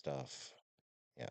stuff. Yeah.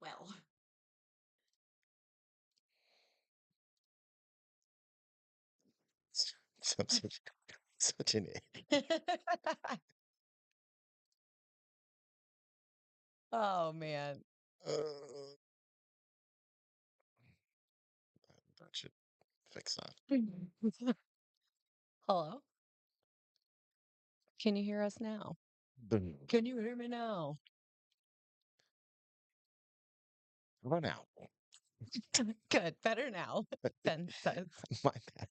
Well, I'm such an idiot. oh man. Uh, that should fix that. Hello? Can you hear us now? Boom. Can you hear me now? Run out. Good. Better now. Ben says. My bad.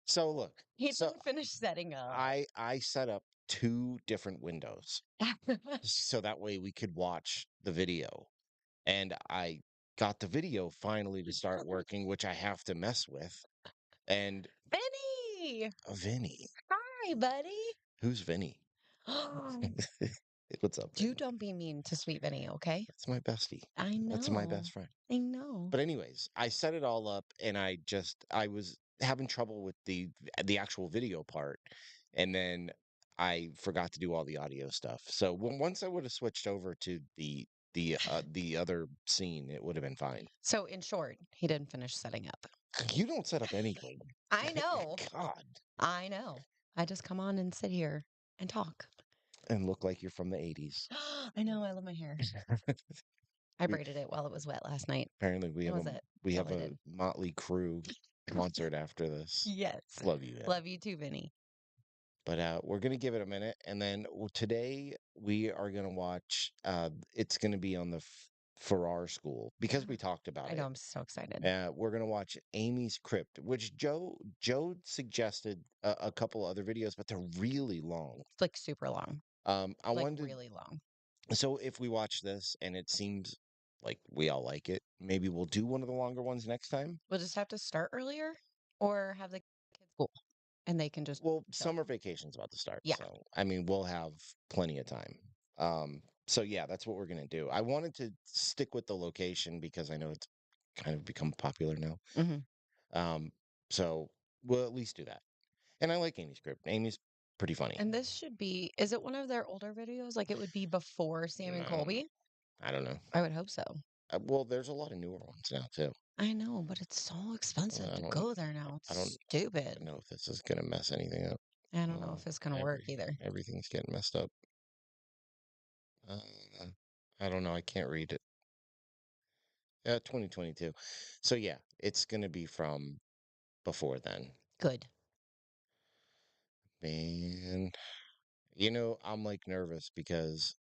So look, He so didn't finish setting up. I set up two different windows so that way we could watch the video. And I got the video finally to start working, which I have to mess with. And Benny! Vinny, Hi, buddy. who's Vinny? What's up, You Vinny? don't be mean to sweet Benny, okay? That's my bestie. I That's my know. best friend. I know. But anyways, I set it all up and I was having trouble with the actual video part. And then I forgot to do all the audio stuff. So once I would have switched over to the other scene, it would have been fine. So, in short, he didn't finish setting up. You don't set up anything. I know. God. I know. I just come on and sit here and talk. And look like you're from the 80s. I know. I love my hair. I braided it while it was wet last night. Apparently That was it. we That's have all I a did. Motley Crue concert after this. Yes. Love you, man. Love you too, Vinny. But we're gonna give it a minute, and then today we are gonna watch. It's gonna be on for our school because we talked about I know, it. I'm so excited. We're gonna watch Amy's Crypt, which Joe suggested a couple other videos, but they're really long. It's like super long, I like wanted really long. so if we watch this and it seems like we all like it, maybe we'll do one of the longer ones next time. We'll just have to start earlier or have the kids school and they can just Well, chill. summer vacation's about to start, Yeah. so I mean we'll have plenty of time. So yeah, that's what we're gonna do. I wanted to stick with the location because I know it's kind of become popular now. Hmm. Um, so we'll at least do that. And I like Amy's Crypt. Amy's pretty funny. And this should be, is it one of their older videos? Like it would be before Sam and No, Colby? I don't know. I would hope so. Well, there's a lot of newer ones now too. I know, but it's so expensive I to don't. go there now. I It's don't stupid. know if this is gonna mess anything up. I don't know if it's gonna work either. Everything's getting messed up. Uh, I don't know. I can't read it. 2022. So yeah, it's gonna be from before then. Good. Man, I'm like nervous because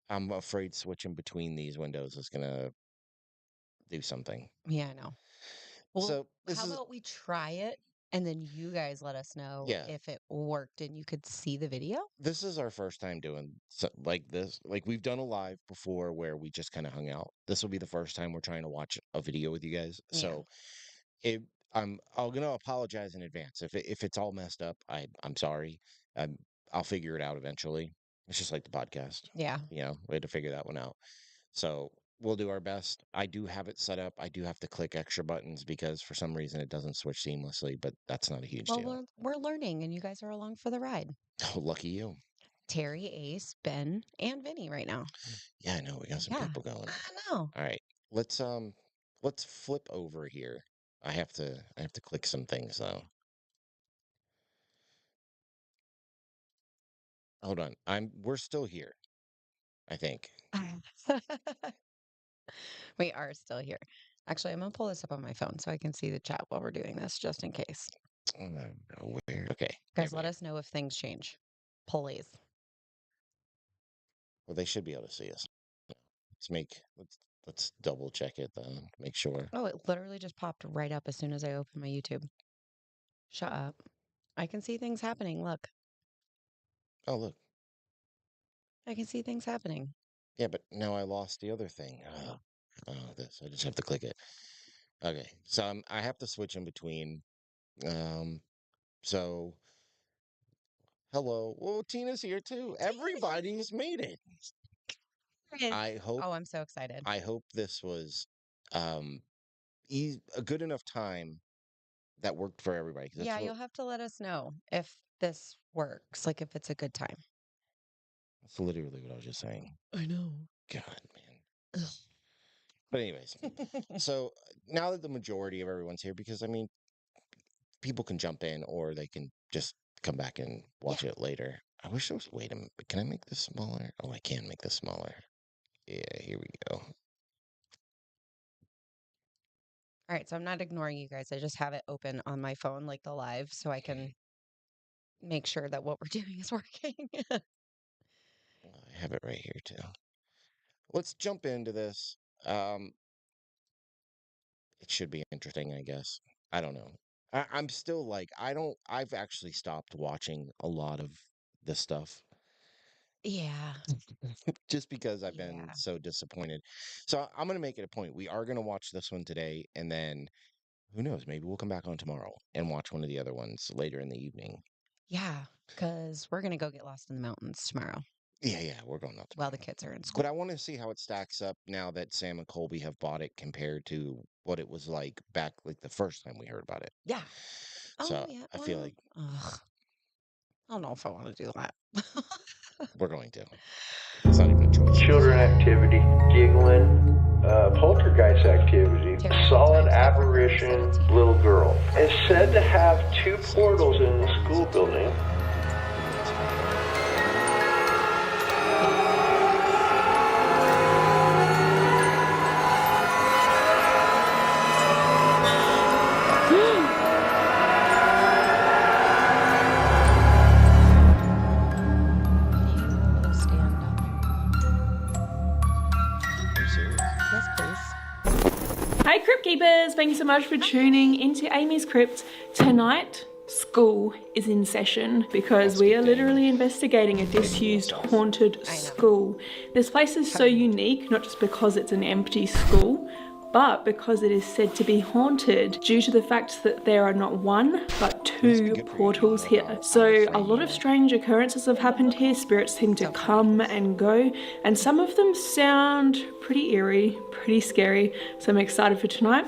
I'm afraid switching between these windows is gonna do something. Yeah, I know. Well, So this how is about we try it and then you guys let us know yeah, if it worked and you could see the video? this is our first time doing like this. Like we've done a live before where we just kind of hung out. This will be the first time we're trying to watch a video with you guys. Yeah. So it, I'm gonna apologize in advance if it's all messed up. I'm sorry. Um, I'll figure it out eventually. It's just like the podcast. Yeah. We had to figure that one out. So we'll do our best. I do have it set up. I do have to click extra buttons because for some reason it doesn't switch seamlessly, but that's not a huge Well, deal. we're learning and you guys are along for the ride. Oh, lucky you. Terry, Ace, Ben, and Vinny right now. Yeah, I know we got some Yeah. people going. I know. All right. Let's flip over here. I have to click some things though. Hold on. We're still here, I think. We are still here. Actually, I'm gonna pull this up on my phone so I can see the chat while we're doing this, just in case. Where? Okay. There Guys, we let are. us know if things change. Please. Well, they should be able to see us. Let's double check it then. Make sure. Oh, it literally just popped right up as soon as I opened my YouTube. Shut up. I can see things happening. Look, Oh, look. I can see things happening. Yeah, but now I lost the other thing. This. I just have to click it. Okay. So I have to switch in between. Um, so hello. Well, Tina's here too. Everybody's made it. I hope Oh, I'm so excited. I hope this was um a good enough time that worked for everybody. 'Cause Yeah, you'll have to let us know if this works, like if it's a good time. that's literally what I was just saying. I know. God, man. But anyways, so now that the majority of everyone's here, because I mean, people can jump in or they can just come back and watch it later. I wish there was. Wait a minute. Can I make this smaller? Oh, I can make this smaller. Yeah, here we go. All right, so I'm not ignoring you guys. I just have it open on my phone, like the live, so I can make sure that what we're doing is working. I have it right here too. Let's jump into this. Um, it should be interesting, I guess. I don't know. I'm still like, I don't, I've actually stopped watching a lot of this stuff Yeah. just because I've been Yeah. so disappointed. So I'm going to make it a point. We are going to watch this one today. And then who knows? Maybe we'll come back on tomorrow and watch one of the other ones later in the evening. Yeah, because we're gonna go get lost in the mountains tomorrow Yeah, we're going out while tomorrow. the kids are in school. But I want to see how it stacks up now that Sam and Colby have bought it compared to what it was like back like the first time we heard about it. Yeah. So Oh yeah. I feel Well, like ugh, I don't know if I want to do that. we're going to. It's not even a choice. Children activity, giggling, poltergeist activity, Terry, solid time's up for apparition, 17. little girl. Is said to have two portals in the school building. Little stand up. Keepers, thank you so much for tuning into Amy's Crypt. Tonight, school is in session because we are literally investigating a disused, haunted school. This place is so unique, not just because it's an empty school, but because it is said to be haunted due to the fact that there are not one, but two portals here. So a lot of strange occurrences have happened here. Spirits seem to come and go, and some of them sound pretty eerie, pretty scary. So I'm excited for tonight.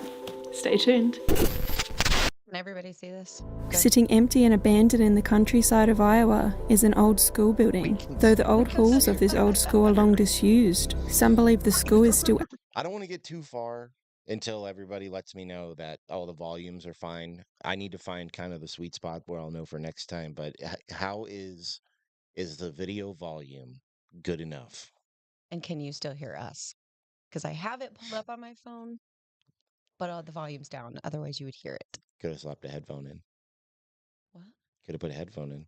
Stay tuned. Can everybody see this? Good. Sitting empty and abandoned in the countryside of Iowa is an old school building. Though the old halls of this old school are long disused, some believe the school is still... I don't want to get too far until everybody lets me know that all the volumes are fine. I need to find kind of the sweet spot where I'll know for next time. But how is the video volume good enough? And can you still hear us? Because I have it pulled up on my phone, but the volume's down. Otherwise, you would hear it. Could have slapped a headphone in. What? Could have put a headphone in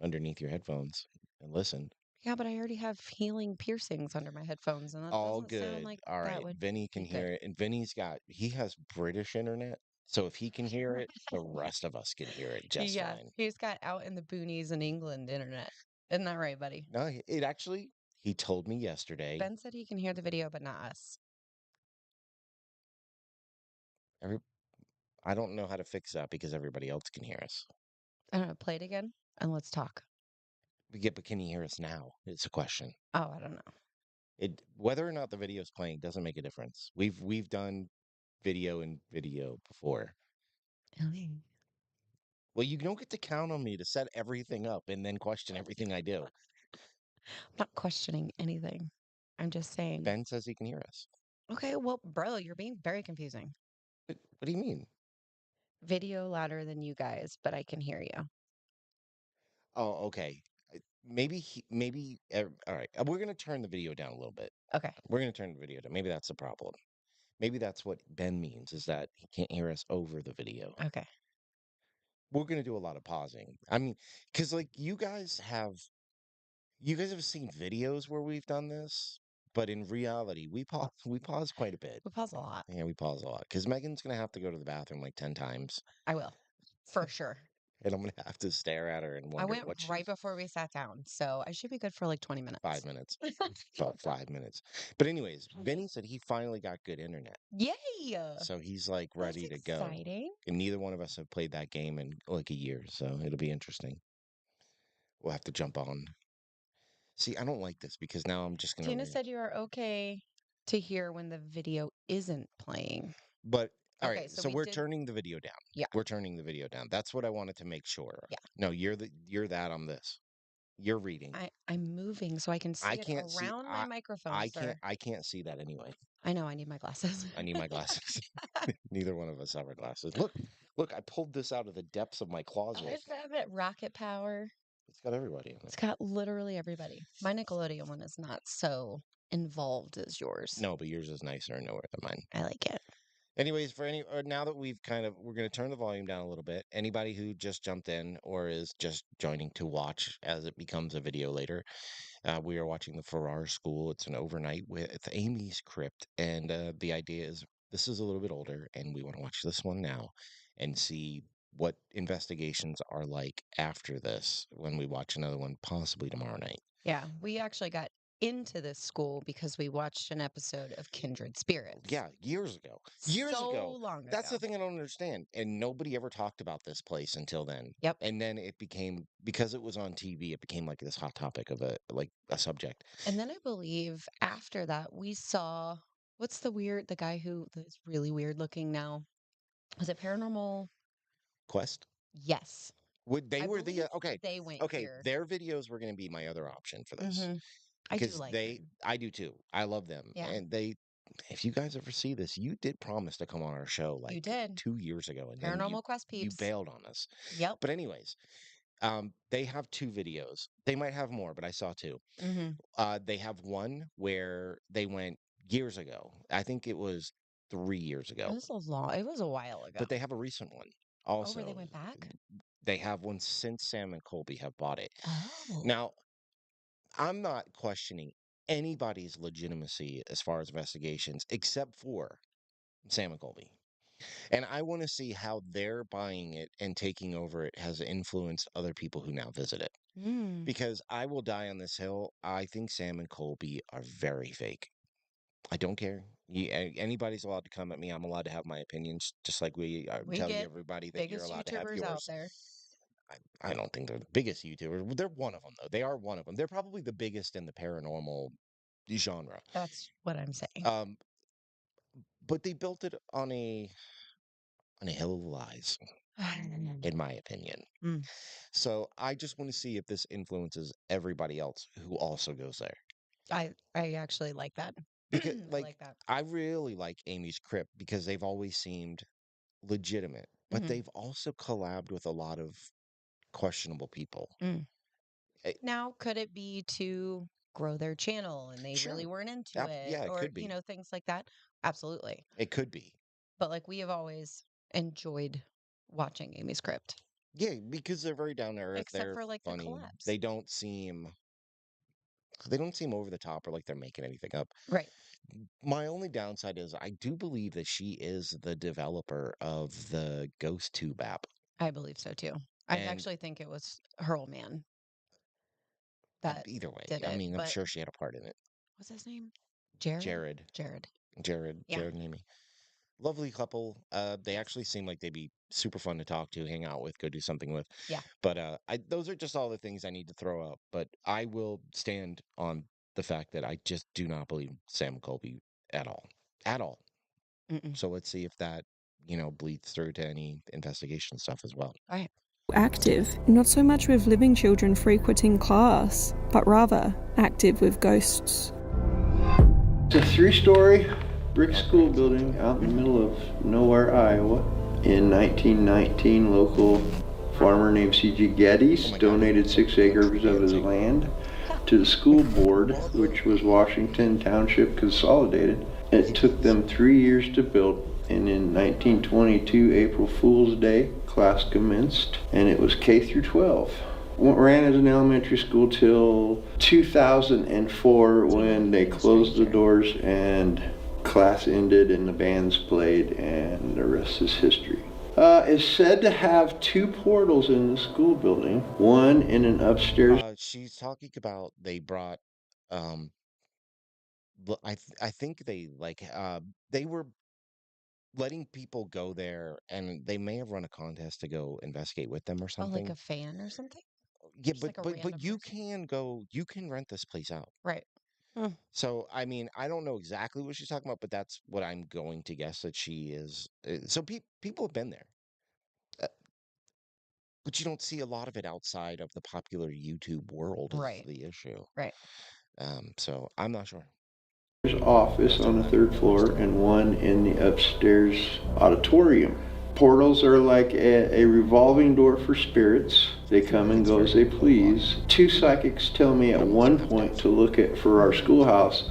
underneath your headphones and listened. Yeah, but I already have healing piercings under my headphones, and that All doesn't sound good. like All that right. would Vinny can be hear good. it. And he has British internet. So if he can hear it, the rest of us can hear it just Yeah, fine. he's got out in the boonies in England internet. Isn't that right, buddy? No, it actually, he told me yesterday. Ben said he can hear the video, but not us. I don't know how to fix that because everybody else can hear us. I don't know. Play it again and let's talk. But can you hear us now? It's a question. Oh, I don't know. Whether or not the video is playing doesn't make a difference. We've done video and video before. Really? Well, you don't get to count on me to set everything up and then question everything I do. I'm not questioning anything. I'm just saying. Ben says he can hear us. Okay, well, bro, you're being very confusing. What do you mean? Video louder than you guys, but I can hear you. Oh, okay. All right. We're going to turn the video down a little bit. Okay. We're going to turn the video down. Maybe that's the problem. Maybe that's what Ben means, is that he can't hear us over the video. Okay. We're going to do a lot of pausing. I mean, because like you guys have seen videos where we've done this, but in reality, we pause quite a bit. We pause a lot. Yeah, we pause a lot because Megan's going to have to go to the bathroom like 10 times. I will, for sure. And I'm going to have to stare at her and I wonder went what right before we sat down, so I should be good for like 20 minutes. 5 minutes. About 5 minutes. But anyways, Vinny said he finally got good internet. Yay! So he's like ready to go. Exciting. And neither one of us have played that game in like a year, so it'll be interesting. We'll have to jump on. See, I don't like this because now I'm just going to... Tina said you are okay to hear when the video isn't playing. But, all Okay, right, so so we we're did- turning the video down. Yeah. We're turning the video down. That's what I wanted to make sure of. Yeah. No, you're that, I'm this. You're reading. I'm moving so I can see it can't see. around my microphone, sir. I can't see that anyway. I know, I need my glasses. I need my glasses. Neither one of us have our glasses. Look, I pulled this out of the depths of my closet. It's got rocket power. It's got everybody in it. It's got literally everybody. My Nickelodeon one is not so involved as yours. No, but yours is nicer and nowhere than mine. I like it. Anyways, now that we're going to turn the volume down a little bit. Anybody who just jumped in or is just joining to watch as it becomes a video later, we are watching the Farrar School. It's an overnight with Amy's Crypt, and the idea is this is a little bit older, and we want to watch this one now and see what investigations are like after this when we watch another one, possibly tomorrow night. Yeah, we actually got into this school because we watched an episode of Kindred Spirits. Yeah, years ago. Years so ago. long ago. That's the thing I don't understand. And nobody ever talked about this place until then. Yep. And then it became, because it was on TV, it became like this hot topic of a subject. And then I believe after that we saw, what's the guy who is really weird looking now? Was it Paranormal Quest? Yes. They I were believe okay. They went Okay, here. their videos were going to be my other option for this. Mhm. I do Because like them. I do too. I love them. Yeah. And if you guys ever see this, you did promise to come on our show You like did. 2 years ago. And then Paranormal Quest you peeps. bailed on us. Yep. But anyways, they have 2 videos. They might have more, but I saw 2. Mm-hmm. They have one where they went years ago. I think it was 3 years ago. It was a while ago. But they have a recent one also. Where they went back? They have one since Sam and Colby have bought it. Oh. Now, I'm not questioning anybody's legitimacy as far as investigations, except for Sam and Colby. And I want to see how their buying it and taking over it has influenced other people who now visit it. Mm. Because I will die on this hill. I think Sam and Colby are very fake. I don't care. Anybody's allowed to come at me. I'm allowed to have my opinions, just like we We tell you, get everybody, that you're biggest allowed to have YouTubers out yours. there. I don't think they're the biggest YouTubers. Well, they're one of them, though. They are one of them. They're probably the biggest in the paranormal genre. That's what I'm saying. Um, but they built it on a hill of lies, in my opinion. Mm. So I just want to see if this influences everybody else who also goes there. I actually like that. Because, I like, like that. I really like Amy's Crypt because they've always seemed legitimate, but Mhm. they've also collabed with a lot of questionable people. Mm. Eh, Now, could it be to grow their channel and they really sure. weren't into it, Yeah, it or, could be. things like that? Absolutely. It could be. But like we have always enjoyed watching Amy's Crypt, Yeah, because they're very down to earth. except They're for like the funny. collabs. They don't seem over the top or like they're making anything up. Right. My only downside is I do believe that she is the developer of the Ghost Tube app. I believe so too. I And actually think it was her old man that either way, did I it, mean, I'm but sure she had a part in it. what's his name? Jared? Jared, Jared. Yeah. Jared and Amy. Lovely couple. They Yes. actually seem like they'd be super fun to talk to, hang out with, go do something with. Yeah. But those are just all the things I need to throw out. But I will stand on the fact that I just do not believe Sam Colby at all, at all. Mm-mm. So let's see if that bleeds through to any investigation stuff as well. All right. Active, not so much with living children frequenting class, but rather active with ghosts. It's a 3-story brick school building out in the middle of nowhere, Iowa. In 1919, local farmer named C.G. Geddes donated 6 acres of his land to the school board, which was Washington Township Consolidated. It took them 3 years to build, and in 1922, April Fool's Day, class commenced, and it was K through 12. Ran as an elementary school till 2004 when they closed the doors and class ended and the bands played, and the rest is history. It's said to have 2 portals in the school building, one in an upstairs. She's talking about they brought um I think they were letting people go there, and they may have run a contest to go investigate with them or Oh, like something. a fan or something? Yeah, Just like a but random you person? can rent this place out. Right. Hmm. So I mean, I don't know exactly what she's talking about, but that's what I'm going to guess that she is. So people have been there, uh, but you don't see a lot of it outside of the popular YouTube world is Right. the issue. Right. So I'm not sure. Office That's on all the I 3rd know. floor and one in the upstairs auditorium. Portals are like a revolving door for spirits. They come and go as they please. 2 psychics tell me at one point to look at for our schoolhouse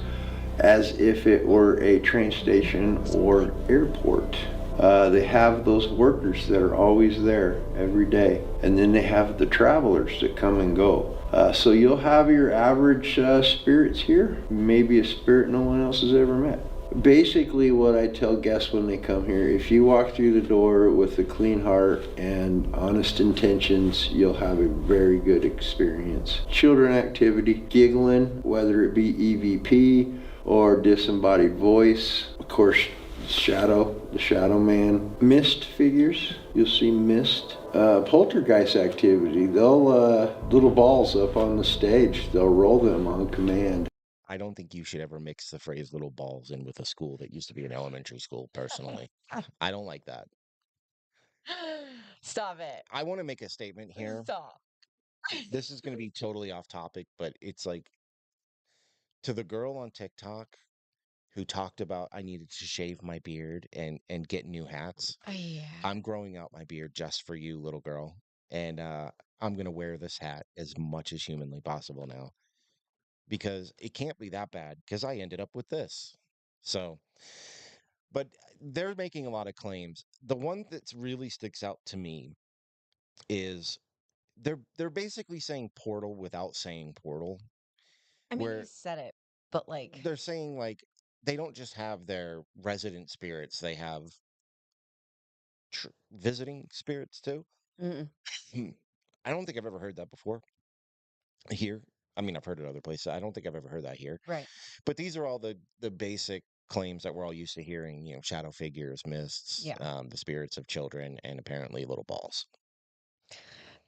as if it were a train station or airport. They have those workers that are always there every day, and then they have the travelers that come and go. So you'll have your average spirits here, maybe a spirit no one else has ever met. Basically what I tell guests when they come here, if you walk through the door with a clean heart and honest intentions, you'll have a very good experience. Children activity, giggling, whether it be EVP or disembodied voice, of course the shadow man, mist figures, you'll see mist. Poltergeist activity, they'll little balls up on the stage, they'll roll them on command. I don't think you should ever mix the phrase little balls in with a school that used to be an elementary school, personally. I don't like that. Stop it. I want to make a statement here. Stop. This is going to be totally off topic, but it's like to the girl on TikTok who talked about I needed to shave my beard and get new hats. Yeah. I'm growing out my beard just for you, little girl, and I'm going to wear this hat as much as humanly possible now because it can't be that bad because I ended up with this. So, but they're making a lot of claims. The one that's really sticks out to me is they're basically saying portal without saying portal, I mean, he where said it, but like, they're saying like they don't just have their resident spirits, they have visiting spirits too. Mm-mm. I don't think I've ever heard that before here. I mean, I've heard it other places. I don't think I've ever heard that here. Right. But these are all the basic claims that we're all used to hearing. You know, shadow figures, mists, Yeah. the spirits of children, and apparently little balls.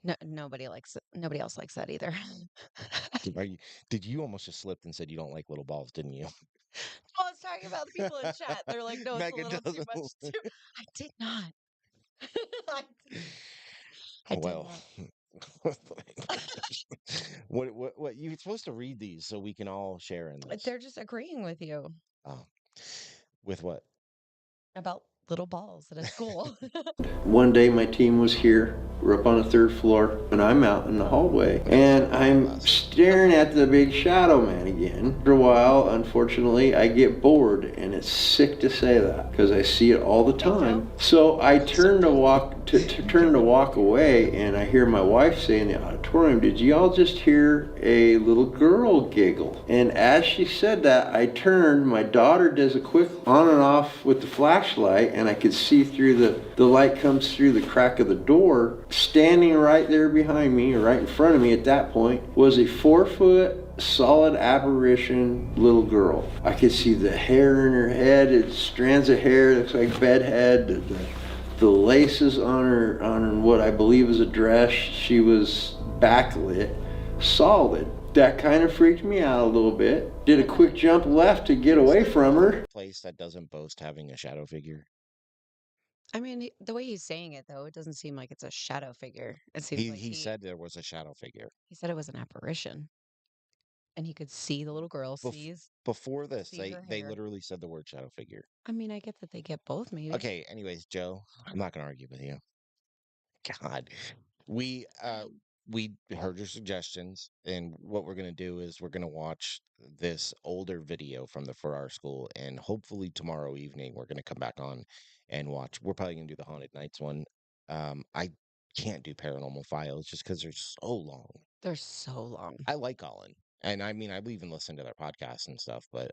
No, nobody likes it. Nobody else likes that either. Are you, did you almost just slipped and said you don't like little balls, didn't you? I was talking about the people in chat. They're like, no, it's a Megan little too doesn't. much too. I did not. I did Well, not. what you're supposed to read these so we can all share in this. They're just agreeing with you Oh, with what? about little balls at a school. One day my team was here. We're up on the third floor, and I'm out in the hallway, and I'm staring at the big shadow man again. After a while, unfortunately, I get bored, and it's sick to say that because I see it all the time. So I turn to walk away, and I hear my wife say in the auditorium, "Did y'all just hear a little girl giggle?" And as she said that, I turned. My daughter does a quick on and off with the flashlight, and I could see through the light comes through the crack of the door. Standing right there behind me, or right in front of me at that point, was a 4-foot solid apparition little girl. I could see the hair in her head. It's strands of hair. Looks like bedhead. The laces on her what I believe is a dress. She was backlit, solid. That kind of freaked me out a little bit. Did a quick jump left to get away from her. Place that doesn't boast having a shadow figure. I mean, the way he's saying it, though, it doesn't seem like it's a shadow figure. It seems like He said there was a shadow figure. he said it was an apparition, and he could see the little girl, Before this, see her they hair. literally said the word shadow figure. I mean, I get that they get both, maybe. Okay, anyways, Joe, I'm not gonna argue with you. God. We we heard your suggestions, and what we're gonna do is we're gonna watch this older video from the for our school, and hopefully tomorrow evening we're gonna come back on and watch. We're probably gonna do the Haunted Nights one. I can't do Paranormal Files just because they're so long. They're so long. I like Colin, and I mean I've even listened to their podcasts and stuff, but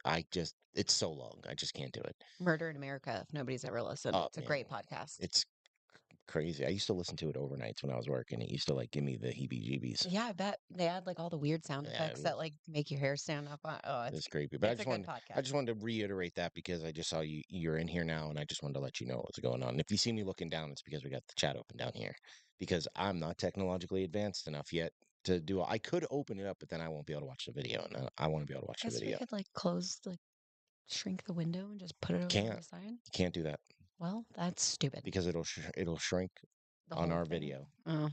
it's so long. I just can't do it. Murder in America, if nobody's ever listened. Oh It's a man, great podcast. it's crazy. I used to listen to it overnights when I was working. It used to like give me the heebie-jeebies. Yeah, I bet they add like all the weird sound Yeah, effects that like make your hair stand up on. Oh, it's creepy. But it's a good podcast. I just wanted to reiterate that because I just saw you're in here now, and I just wanted to let you know what's going on. If you see me looking down, it's because we got the chat open down here. Because I'm not technologically advanced enough yet to do. I could open it up, but then I won't be able to watch the video, and I want to be able to watch the Guess we video. could like shrink the window and just put it over Can't on the side. you can't do that Well, that's stupid. because it'll shrink The on whole our thing. video. Oh.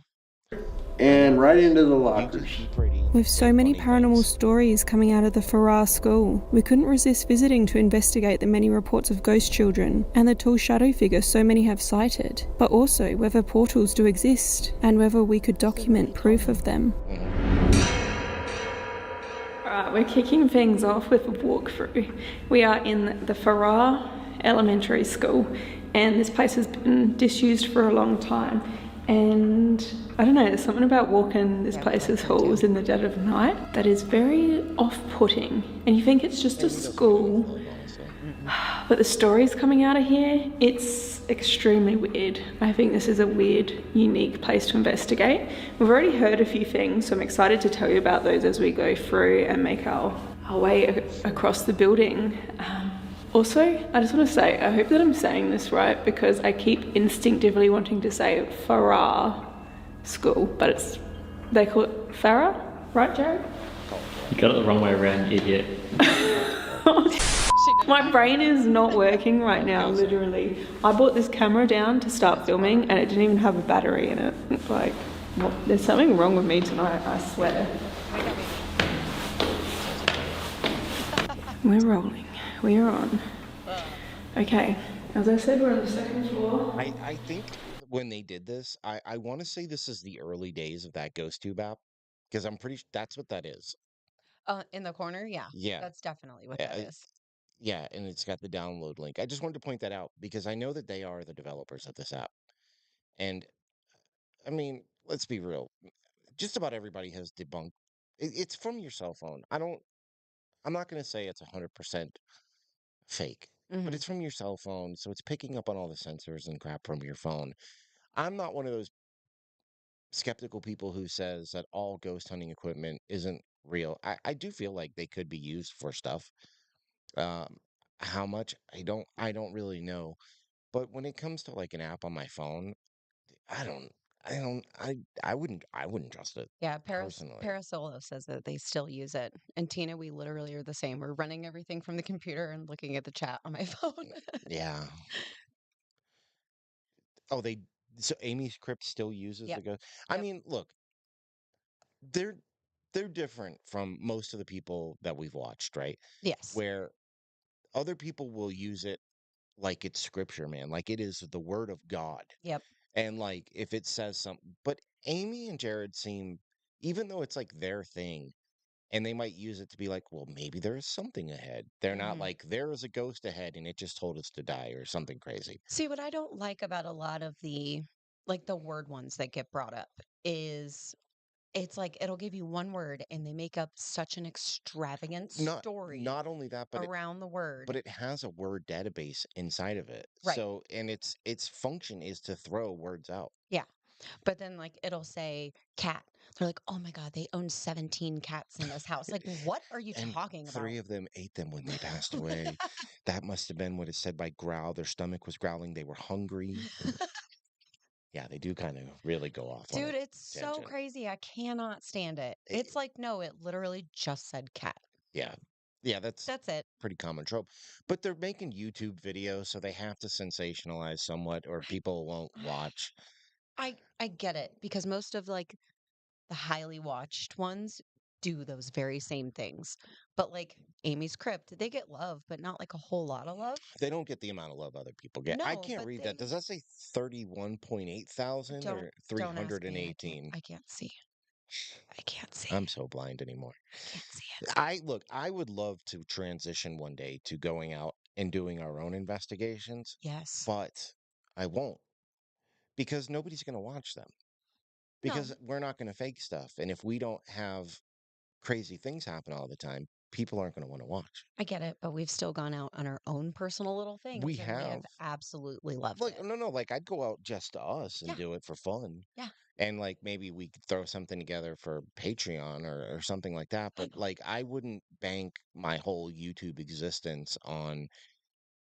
And right into the We lockers. just keep reading With so really many funny paranormal things. stories coming out of the Farrar School, we couldn't resist visiting to investigate the many reports of ghost children and the tall shadow figure so many have cited, but also whether portals do exist and whether we could document proof of them. Alright, we're kicking things off with a walkthrough. We are in the Farrar Elementary School, and this place has been disused for a long time. And I don't know, there's something about walking this place's halls in the dead of night that is very off-putting. And you think it's just a school, but the stories coming out of here, it's extremely weird. I think this is a weird, unique place to investigate. We've already heard a few things, so I'm excited to tell you about those as we go through and make our way across the building. Also, I just want to say, I hope that I'm saying this right because I keep instinctively wanting to say Farrar School, but they call it Farrar, right, Jared? You got it the wrong way around, you idiot. My brain is not working right now, literally. I brought this camera down to start filming and it didn't even have a battery in it. It's like, what? There's something wrong with me tonight, I swear. We're rolling. We are on. Okay, as I said, we're on the second floor. I think when they did this, I want to say this is the early days of that GhostTube app because I'm pretty that's what that is. In the corner, yeah. Yeah. That's definitely what that is. Yeah, and it's got the download link. I just wanted to point that out because I know that they are the developers of this app. And I mean, let's be real. Just about everybody has debunked. It's from your cell phone. I'm not going to say it's 100% fake but Hmm. it's from your cell phone, so it's picking up on all the sensors and crap from your phone. I'm not one of those skeptical people who says that all ghost hunting equipment isn't real. I do feel like they could be used for stuff. Um, how much I don't really know. But when it comes to like an app on my phone, I don't I don't I wouldn't trust it Yeah, personally. Parasolo says that they still use it. And Tina, we literally are the same. We're running everything from the computer and looking at the chat on my phone. Yeah. Oh, they so Amy's Crypt still uses Yep. the ghost. I Yep. mean, look, they're they're different from most of the people that we've watched, right? Yes. Where other people will use it like it's scripture, man, like it is the word of God. Yep. And like if it says something, but Amy and Jared seem, even though it's like their thing, and they might use it to be like, well, maybe there is something ahead. They're not Hmm. like there is a ghost ahead and it just told us to die or something crazy. See, what I don't like about a lot of the word ones that get brought up is it's like it'll give you one word and they make up such an extravagant Not story not only that, around the but word. it has a word database inside of it. Right. So, and its function is to throw words out. Yeah. But then like it'll say cat. They're like, "Oh my God, they own 17 cats in this house." Like, what are you And talking three about? of them ate them when they passed away. That must have been what it said by growl. Their stomach was growling. They were hungry. Yeah, they do kind of really go off on a Dude, it's so tangent. crazy. I cannot stand it. It's Eh, like, no, it literally just said cat. yeah. Yeah, that's That's it. pretty common trope. But they're making YouTube videos, so they have to sensationalize somewhat or Right. people won't watch. I get it because most of like the highly watched ones do those very same things. But like Amy's Crypt, they get love, but not like a whole lot of love. They don't get the amount of love other people get. I No, can't but read that. they Does that say 31.8 thousand don't or don't ask me. 318? I can't see. I can't see. I'm so blind anymore. I can't see it. I would love to transition one day to going out and doing our own investigations, Yes. but I won't because nobody's going to watch them No, because we're not going to fake stuff. And if we don't have crazy things happen all the time, people aren't going to want to watch. I get it, but we've still gone out on our own personal little We things and we have have absolutely loved like it. no, like I'd go out just to us and Yeah. do it for fun. Yeah. And like maybe we could throw something together for Patreon or something like that. I But know. like I wouldn't bank my whole YouTube existence on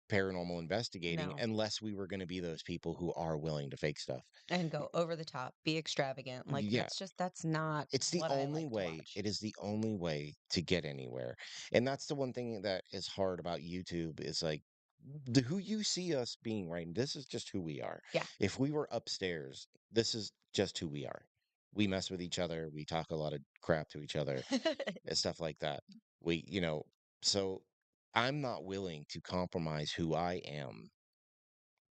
paranormal investigating No. unless we were going to be those people who are willing to fake stuff. And go over the top, be extravagant. Like Yeah, that's not it's the what I only like to way. watch. It is the only way to get anywhere. And that's the one thing that is hard about YouTube is like who you see us being, right? This is just who we are. Yeah. If we were upstairs, this is just who we are. We mess with each other. We talk a lot of crap to each other and stuff like that. So I'm not willing to compromise who I am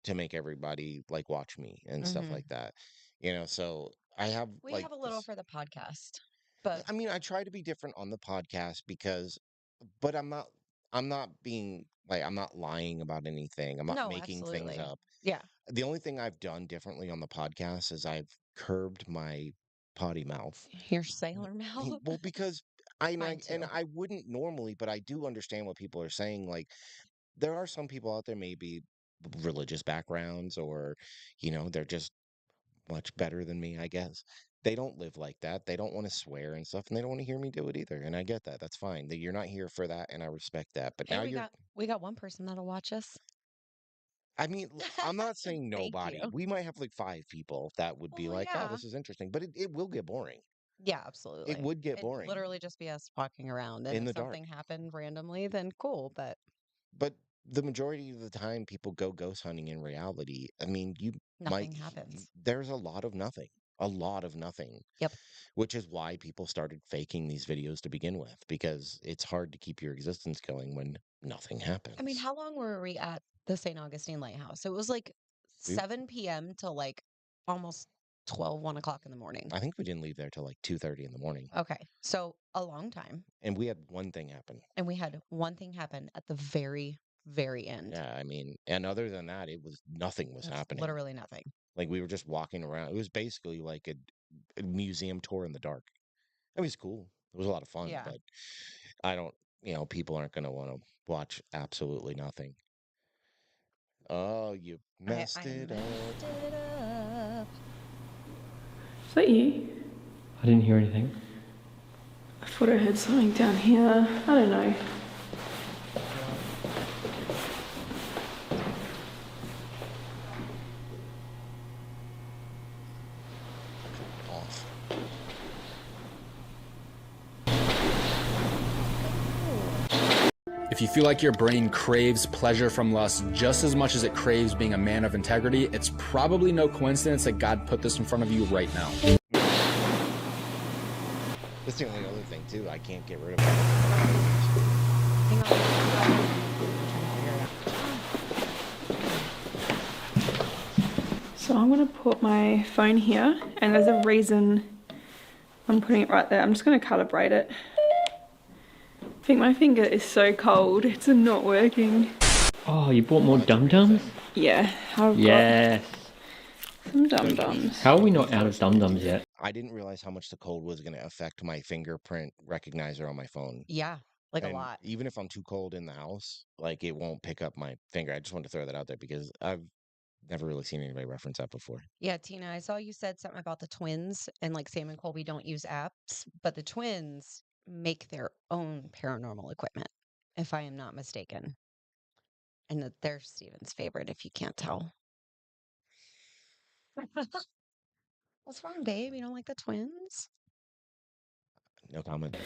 to make everybody like watch me and stuff Hmm. like that. So I have We like have a little this. for the podcast, but I mean, I try to be different on the podcast because, but I'm not being like, I'm not lying about anything. I'm not no, making things absolutely. up. Yeah. The only thing I've done differently on the podcast is I've curbed my potty mouth. Your sailor mouth. Well, because I and Mine I and too. I wouldn't normally, but I do understand what people are saying. Like there are some people out there, maybe religious backgrounds, or they're just much better than me, I guess. They don't live like that. They don't want to swear and stuff, and they don't want to hear me do it either. And I get that. That's fine. That you're not here for that, and I respect that. But Hey, now we got one person that'll watch us. I mean, I'm not saying Thank nobody. you. We might have like five people that would be Well, like, oh, yeah. this is interesting, but it will get boring. Yeah, It absolutely. would get It'd boring literally just be us walking around, and in if the dark. something happened randomly, then cool, but But the majority of the time, people go ghost hunting in reality. I mean, nothing happens. there's a lot of nothing, a lot of nothing, Yep. which is why people started faking these videos to begin with, because it's hard to keep your existence going when nothing I mean, happens. how long were we at the St. Augustine Lighthouse? It was like We, 7 p.m. till like almost 12, 1 o'clock in the morning. I think we didn't leave there till like 2:30 in the morning, Okay. So a long time. and we had one thing happen. And we had one thing happen at the very, very end. Yeah, I mean, and other than that, nothing was That's happening. literally nothing. Like we were just walking around. It was basically like a museum tour in the dark. It was cool. It was a lot of fun, Yeah. but I don't, people aren't going to want to watch absolutely nothing. Oh, you messed I it messed up. it up. Is that you? I didn't hear anything. I thought I heard something down here. I don't know. Off. If you feel like your brain craves pleasure from lust just as much as it craves being a man of integrity, it's probably no coincidence that God put this in front of you right now. That's the only other thing too. I can't get rid of it. Hang on. So I'm going to put my phone here, and there's a reason I'm putting it right there. I'm just going to calibrate it. I think my finger is so cold, it's not working. Oh, you bought more dum-dums? Yeah, I've Yes. got some dum-dums. How are we not out of dum-dums yet? I didn't realize how much the cold was going to affect my fingerprint recognizer on my phone. Yeah, like a And lot. even if I'm too cold in the house, like it won't pick up my finger. I just wanted to throw that out there because I've never really seen anybody reference that before. Yeah, Tina, I saw you said something about the twins and like Sam and Colby don't use apps, but the twins make their own paranormal equipment, if I am not mistaken. And that they're Steven's favorite, if you can't tell. What's wrong, babe? You don't like the twins? No comment.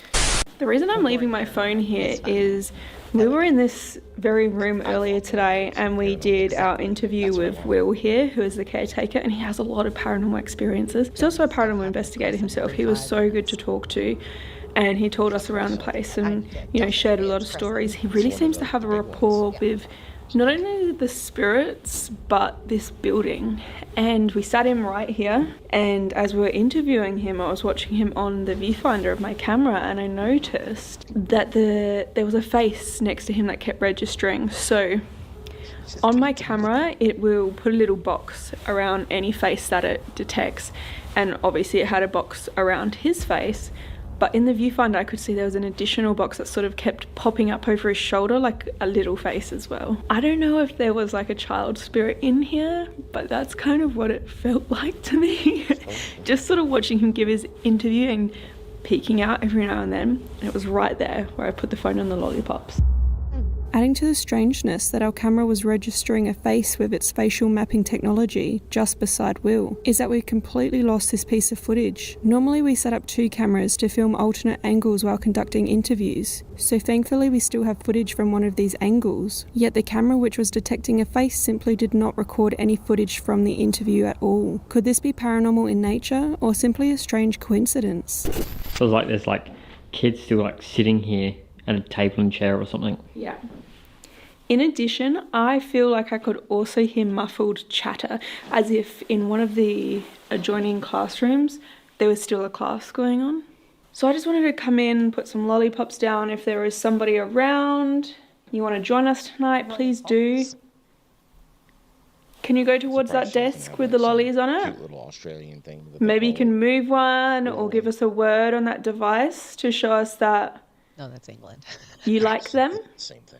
The reason I'm leaving my phone here is we were in this very room earlier today and we did our interview with Will here, who is the caretaker, and he has a lot of paranormal experiences. He's also a paranormal investigator himself. He was so good to talk to, and he told us around the place and, you know, shared a lot of stories. He really seems to have a rapport with not only the spirits, but this building. And we sat him right here, and as we were interviewing him, I was watching him on the viewfinder of my camera, and I noticed that there was a face next to him that kept registering. So on my camera, it will put a little box around any face that it detects, and obviously it had a box around his face. But in the viewfinder, I could see there was an additional box that sort of kept popping up over his shoulder, like a little face as well. I don't know if there was like a child spirit in here, but that's kind of what it felt like to me. Just sort of watching him give his interview and peeking out every now and then. And it was right there where I put the phone on the lollipops. Adding to the strangeness that our camera was registering a face with its facial mapping technology just beside Will, is that we completely lost this piece of footage. Normally we set up 2 cameras to film alternate angles while conducting interviews, so thankfully we still have footage from one of these angles, yet the camera which was detecting a face simply did not record any footage from the interview at all. Could this be paranormal in nature, or simply a strange coincidence? Feels like there's like kids still like sitting here at a table and chair or something. Yeah. In addition, I feel like I could also hear muffled chatter, as if in one of the adjoining classrooms there was still a class going on. So I just wanted to come in, put some lollipops down. If there is somebody around, you want to join us tonight, please do. Can you go towards that desk with the lollies on it? Cute little Australian thing. Maybe you can move one or give us a word on that device to show us that No, that's England. you like them. Same thing.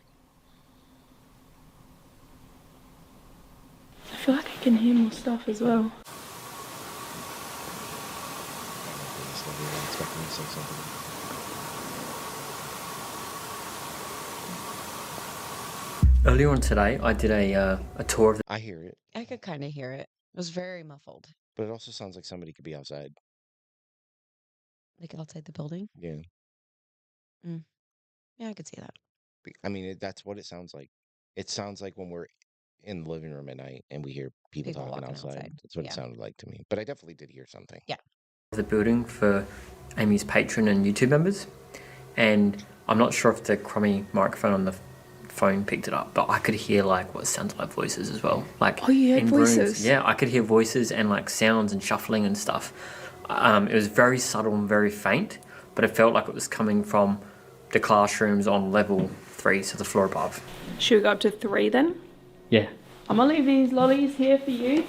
I feel like I can hear more stuff as well. Earlier on today, I did a tour of the... I hear it, I could kind of hear it. It was very muffled. but it also sounds like somebody could be outside. Like outside the building. Yeah. Yeah, I could see that. I mean, that's what it sounds like. It sounds like when we're in the living room at night and we hear people talking walking outside. That's what Yeah. it sounded like to me. But I definitely did hear something. Yeah. the building for Amy's Patreon and YouTube members, and I'm not sure if the crummy microphone on the phone picked it up, but I could hear like what sounded like voices as well. Like, oh, you heard in voices? Rooms, yeah, I could hear voices and like sounds and shuffling and stuff. It was very subtle and very faint, but it felt like it was coming from the classrooms on level 3, so the floor above. Should we go up to 3 then? Yeah. I'm gonna leave these lollies here for you.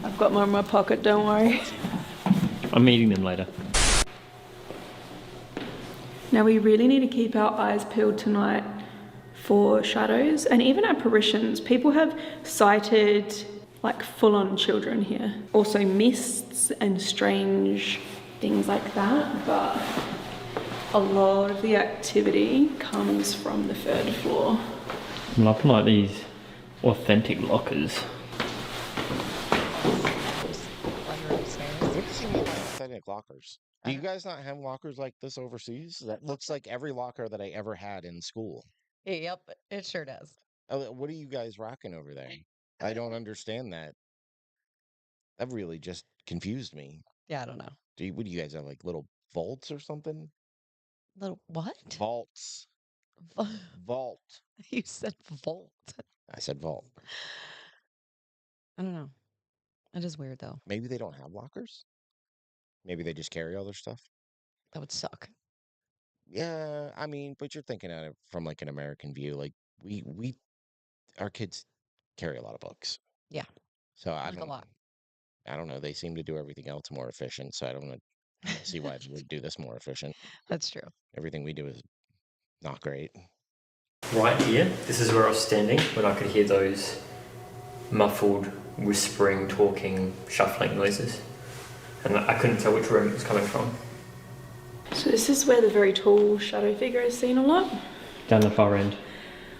I've got more in my pocket, don't worry. I'm eating them later. Now we really need to keep our eyes peeled tonight for shadows and even apparitions. People have sighted like full-on children here. Also mists and strange things like that, but a lot of the activity comes from the 3rd floor. I'm loving like these authentic lockers. What does he mean by authentic lockers? Do you guys not have lockers like this overseas? That looks like every locker that I ever had in school. Yep, it sure does. What are you guys rocking over there? I don't understand that. That really just confused me. Yeah, I don't know. What do you guys have, like little vaults or something? Little what? Vaults. Vault. You said volt. I said vault. I don't know. It is weird though. Maybe they don't have lockers? Maybe they just carry all their stuff? That would suck. Yeah, I mean, but you're thinking at it from like an American view. Like our kids carry a lot of books. Yeah. So I Like a don't lot. I don't know. They seem to do everything else more efficient. So I don't see why they would do this more efficient. That's true. Everything we do is not great. Right here, this is where I was standing when I could hear those muffled, whispering, talking, shuffling noises. And I couldn't tell which room it was coming from. So this is where the very tall shadow figure is seen a lot. Down the far end.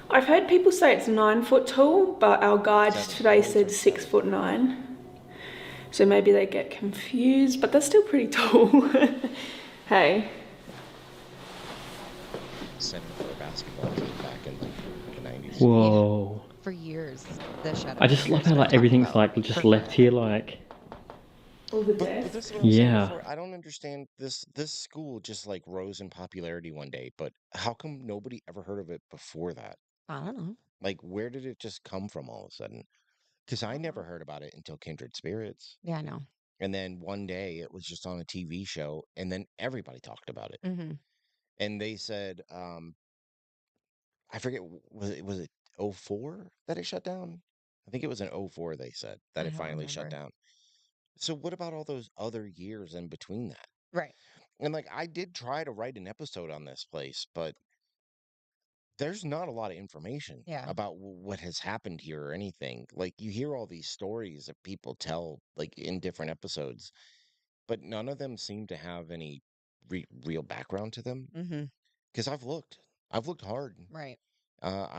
I've heard people say it's 9 foot tall, but our guide today said 6'9". So maybe they get confused, but that's still pretty tall. Hey. Sent him for a basketball team back in the 90s. Whoa. For years, the shadow. I just love how like everything's like just left here like. All the But death. this is what I was saying Yeah. before. I don't understand this school just like rose in popularity one day, but how come nobody ever heard of it before that? I don't know. Like, where did it just come from all of a sudden? Because I never heard about it until Kindred Spirits. Yeah, I know. And then one day it was just on a TV show, and then everybody talked about it. Mm-hmm. And they said, I forget, was it 04 that it shut down? I think it was in 04 they said that I it don't finally shut remember. down. So what about all those other years in between that? Right. And like I did try to write an episode on this place, but there's not a lot of information Yeah. about what has happened here or anything. Like you hear all these stories that people tell like in different episodes, but none of them seem to have any real background to them. Mm-hmm. Because I've looked hard. Right.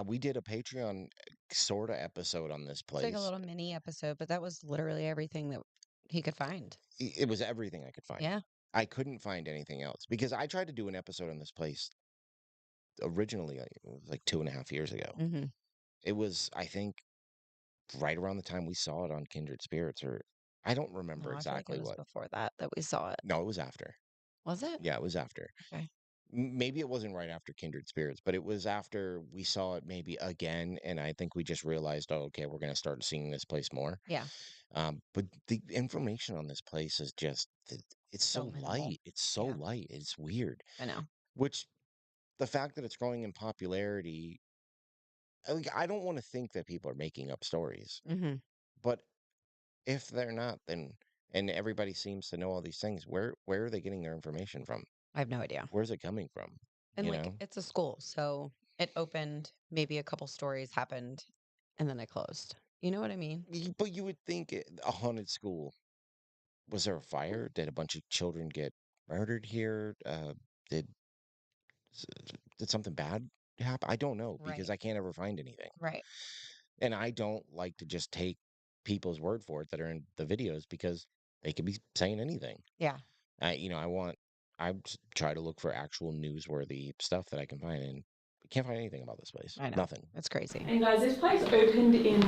We did a Patreon sort of episode on this It's like a place. little mini episode, but that was literally everything that he could find. It was everything I could find. Yeah. I couldn't find anything else because I tried to do an episode on this place originally, like, it was like 2.5 years ago. Mm-hmm. It was, I think, right around the time we saw it on Kindred Spirits, or I don't remember No, I feel like exactly it was what. before that we saw it. No, it was after. Was it? Yeah, it was after. Okay. Maybe it wasn't right after Kindred Spirits, but it was after we saw it maybe again, and I think we just realized, oh, okay, we're going to start seeing this place more. Yeah. But the information on this place is just, it's So so minimal. light. It's so Yeah. light. It's weird. I know. Which the fact that it's growing in popularity, like, I don't want to think that people are making up stories, Mm-hmm. but if they're not, then and everybody seems to know all these things, where are they getting their information from? I have no idea. Where's it coming from? And You like know? it's a school, so it opened, maybe a couple stories happened, and then it closed. You know what I mean? But you would think a haunted school. Was there a fire? Did a bunch of children get murdered here? Did s- did something bad happen? I don't know because Right. I can't ever find anything. Right. And I don't like to just take people's word for it that are in the videos because they could be saying anything. Yeah. I try to look for actual newsworthy stuff that I can find, and I can't find anything about this place. I know. Nothing. It's crazy. And guys, this place opened in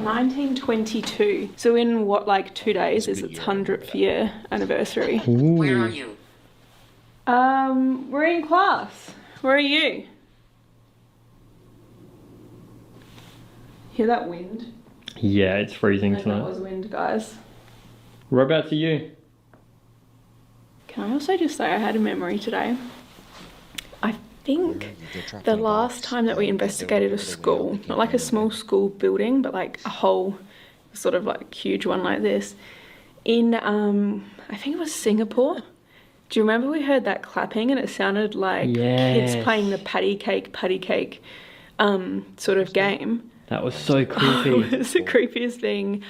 1922. So in what, like 2 days is its 100th year anniversary. Where are you? We're in class. Where are you? Hear that wind? Yeah, it's freezing That tonight. was wind, guys. Whereabouts are you? Can I also just say I had a memory today? I think They're trapped the in a last box. time that we They investigated a went out, school, they can't not like a find small anything. school building, but like a whole sort of like huge one like this, in I think it was Singapore. Do you remember we heard that clapping and it sounded like kids Yes. playing the patty cake sort of game. That was so It creepy. was the creepiest thing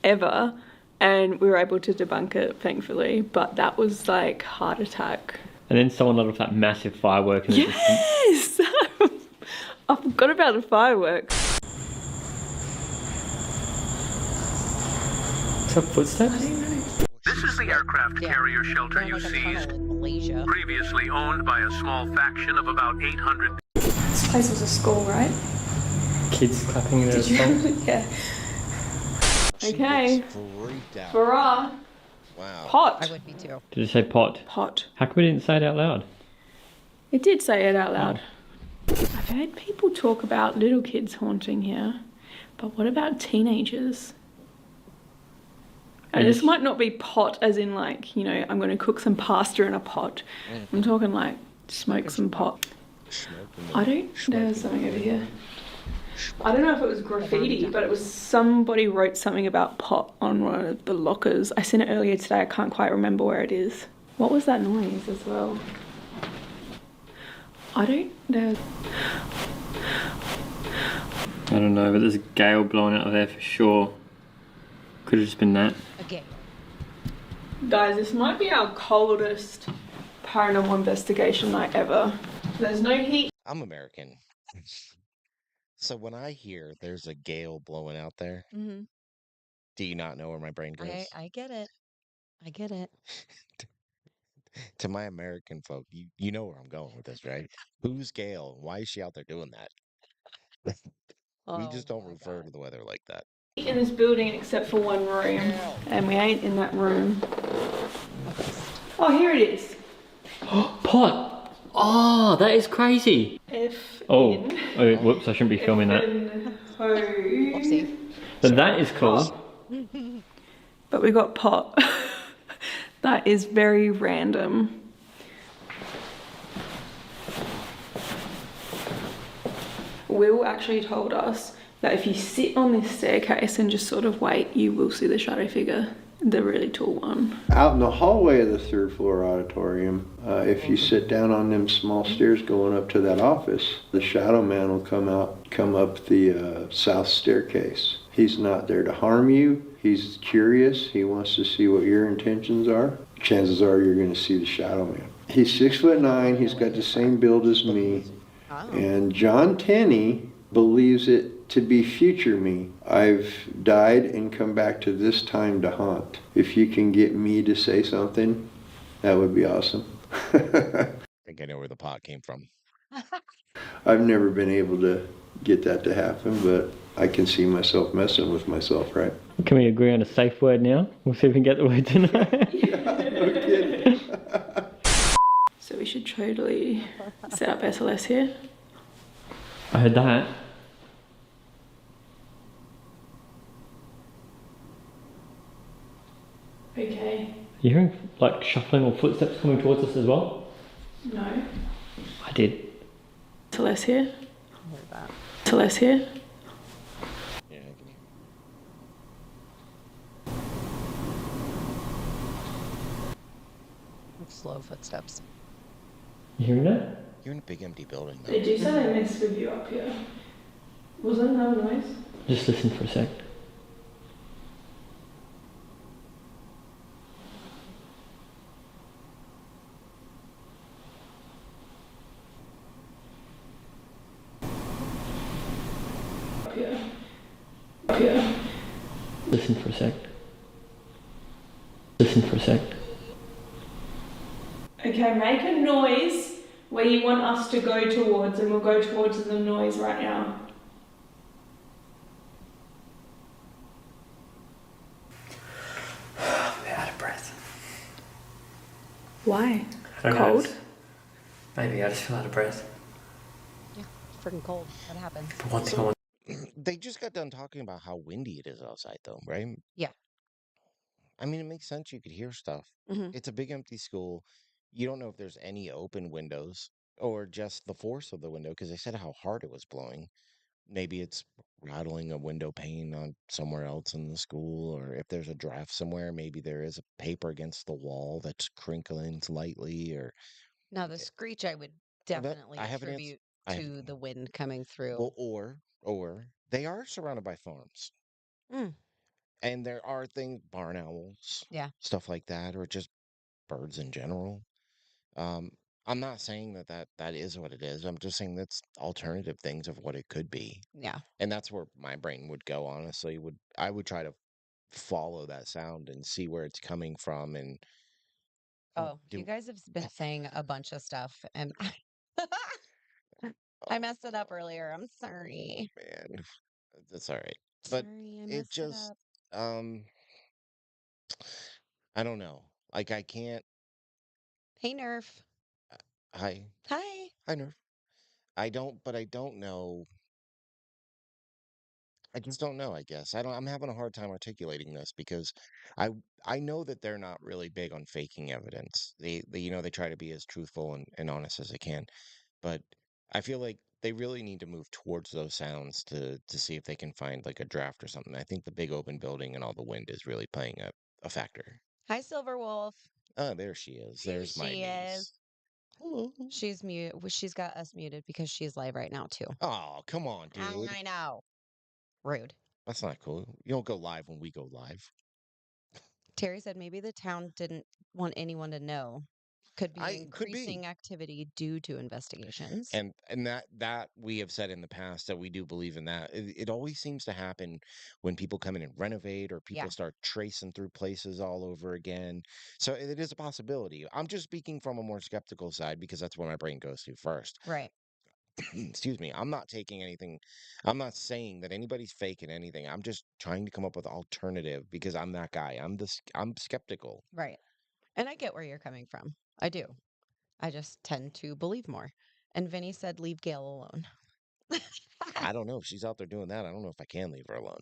ever, and we were able to debunk it, thankfully, but that was like heart attack. And then someone let off that massive firework in the distance. Yes! I forgot about the fireworks. Some footsteps? This is the aircraft carrier shelter you Like a seized, tunnel in Malaysia. previously owned by a small faction of about 800. This place was a school, right? Kids clapping their song. Yeah. She Okay. was freaked out. Farah, Wow. pot. I would be too. Did it say pot? Pot. How come we didn't say it out loud? It did say it out loud. I've heard people talk about little kids haunting here, but what about teenagers? And this might not be pot as in like, you know, I'm going to cook some pasta in a pot. I'm talking like smoke some pot. There's something over here. I don't know if it was graffiti, but it was somebody wrote something about pot on one of the lockers. I seen it earlier today. I can't quite remember where it is. What was that noise as well? I don't know, but there's a gale blowing out of there for sure. Could have just been that. Again. Guys, this might be our coldest paranormal investigation night ever. There's no heat. I'm American. So when I hear there's a gale blowing out there, Mm-hmm. do you not know where my brain goes? I get it. I get it. To my American folk, you know where I'm going with this, right? Who's Gail? Why is she out there doing that? We just don't refer to the weather like that. In this building except for one room, and we ain't in that room. Oh, here it is. Pot! Oh, that is crazy. Oh, whoops, I shouldn't be filming that. Oopsie. But that is cool. But we got pot. That is very random. Will actually told us that if you sit on this staircase and just sort of wait, you will see the shadow figure, the really tall one. Out in the hallway of the third floor auditorium, if you sit down on them small stairs going up to that office, the shadow man will come up the south staircase. He's not there to harm you. He's curious. He wants to see what your intentions are. Chances are you're going to see the shadow man. He's 6'9". He's got the same build as me. And John Tenney believes it to be future me. I've died and come back to this time to haunt. If you can get me to say something, that would be awesome. I think I know where the pot came from. I've never been able to get that to happen, but I can see myself messing with myself, right? Can we agree on a safe word now? We'll see if we can get the word tonight. No kidding. So we should totally set up SLS here. I heard that. Okay. You hearing like shuffling or footsteps coming towards us as well? No. I did. SLS here. SLS here. Yeah, I can hear. Slow footsteps. You hearing that? You're in a big empty building, though. They do say they mess with you up here. Was that no noise? Just listen for a sec. Up here. Up here. Listen for a sec. Listen for a sec. Okay, make a noise where you want us to go towards, and we'll go towards the noise right now. I'm out of breath. Why? I don't know, Cold? Maybe I just feel out of breath. Yeah, it's freaking cold. What happened? But one thing I want. They just got done talking about how windy it is outside, though, right? Yeah. I mean, it makes sense. You could hear stuff. Mm-hmm. It's a big empty school. You don't know if there's any open windows or just the force of the window, because they said how hard it was blowing. Maybe it's rattling a window pane on somewhere else in the school, or if there's a draft somewhere, maybe there is a paper against the wall that's crinkling slightly, or Now the screech I would That- definitely I have an attribute to the wind coming through. Well, or they are surrounded by farms. Mm. And there are things, barn owls, Yeah. stuff like that, or just birds in general. Um, I'm not saying that is what it is. I'm just saying that's alternative things of what it could be. Yeah. And that's where my brain would go, honestly. I would try to follow that sound and see where it's coming from and Oh, you do guys have been saying a bunch of stuff, and I messed it up earlier. I'm sorry. man. That's all right. But Sorry, I it messed it just up. um I don't know. Like I can't Hey, Nerf. hi. Hi. Hi Nerf. I don't know. I just don't know, I guess. I'm having a hard time articulating this because I I know that they're not really big on faking evidence. They they try to be as truthful and honest as they can. But I feel like they really need to move towards those sounds to see if they can find like a draft or something. I think the big open building and all the wind is really playing a factor. Hi, Silver Wolf. Oh, there she is. There There's my she is. niece. Hello. She's mute. She's got us muted because she's live right now too. Oh, come on, dude. I know. Rude. That's not cool. You don't go live when we go live. Terry said maybe the town didn't want anyone to know. Could be I could be. increasing activity due to investigations. And that we have said in the past that we do believe in that. It always seems to happen when people come in and renovate or Yeah. people start tracing through places all over again. So it is a possibility. I'm just speaking from a more skeptical side because that's where my brain goes to first. Right. Excuse me. I'm not taking anything. I'm not saying that anybody's faking anything. I'm just trying to come up with alternative because I'm that guy. I'm skeptical. Right. And I get where you're coming from. I do. I just tend to believe more. And Vinny said, leave Gail alone. I don't know if she's out there doing that. I don't know if I can leave her alone.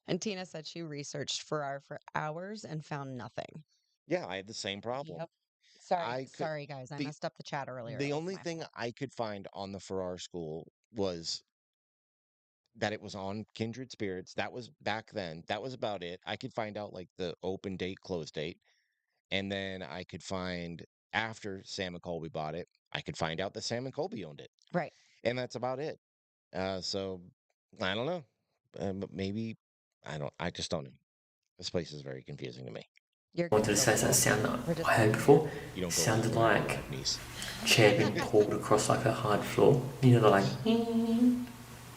And Tina said she researched Farrar for hours and found nothing. Yeah, I had the same problem. Yep. Sorry, I could sorry guys. I the messed up the chat earlier. the It was only my thing fault. I could find on the Farrar School was that it was on Kindred Spirits. That was back then. That was about it. I could find out like the open date, close date, and then I could find after Sam and Colby bought it, I could find out that Sam and Colby owned it, Right. and that's about it. So I don't know, but maybe I don't. I just don't know. This place is very confusing to me. You're I wanted good, to say Silver that Wolf. sound We're that just I heard messing before. You don't go Sounded live like niece. chair being pulled across like a hard floor. You know, the like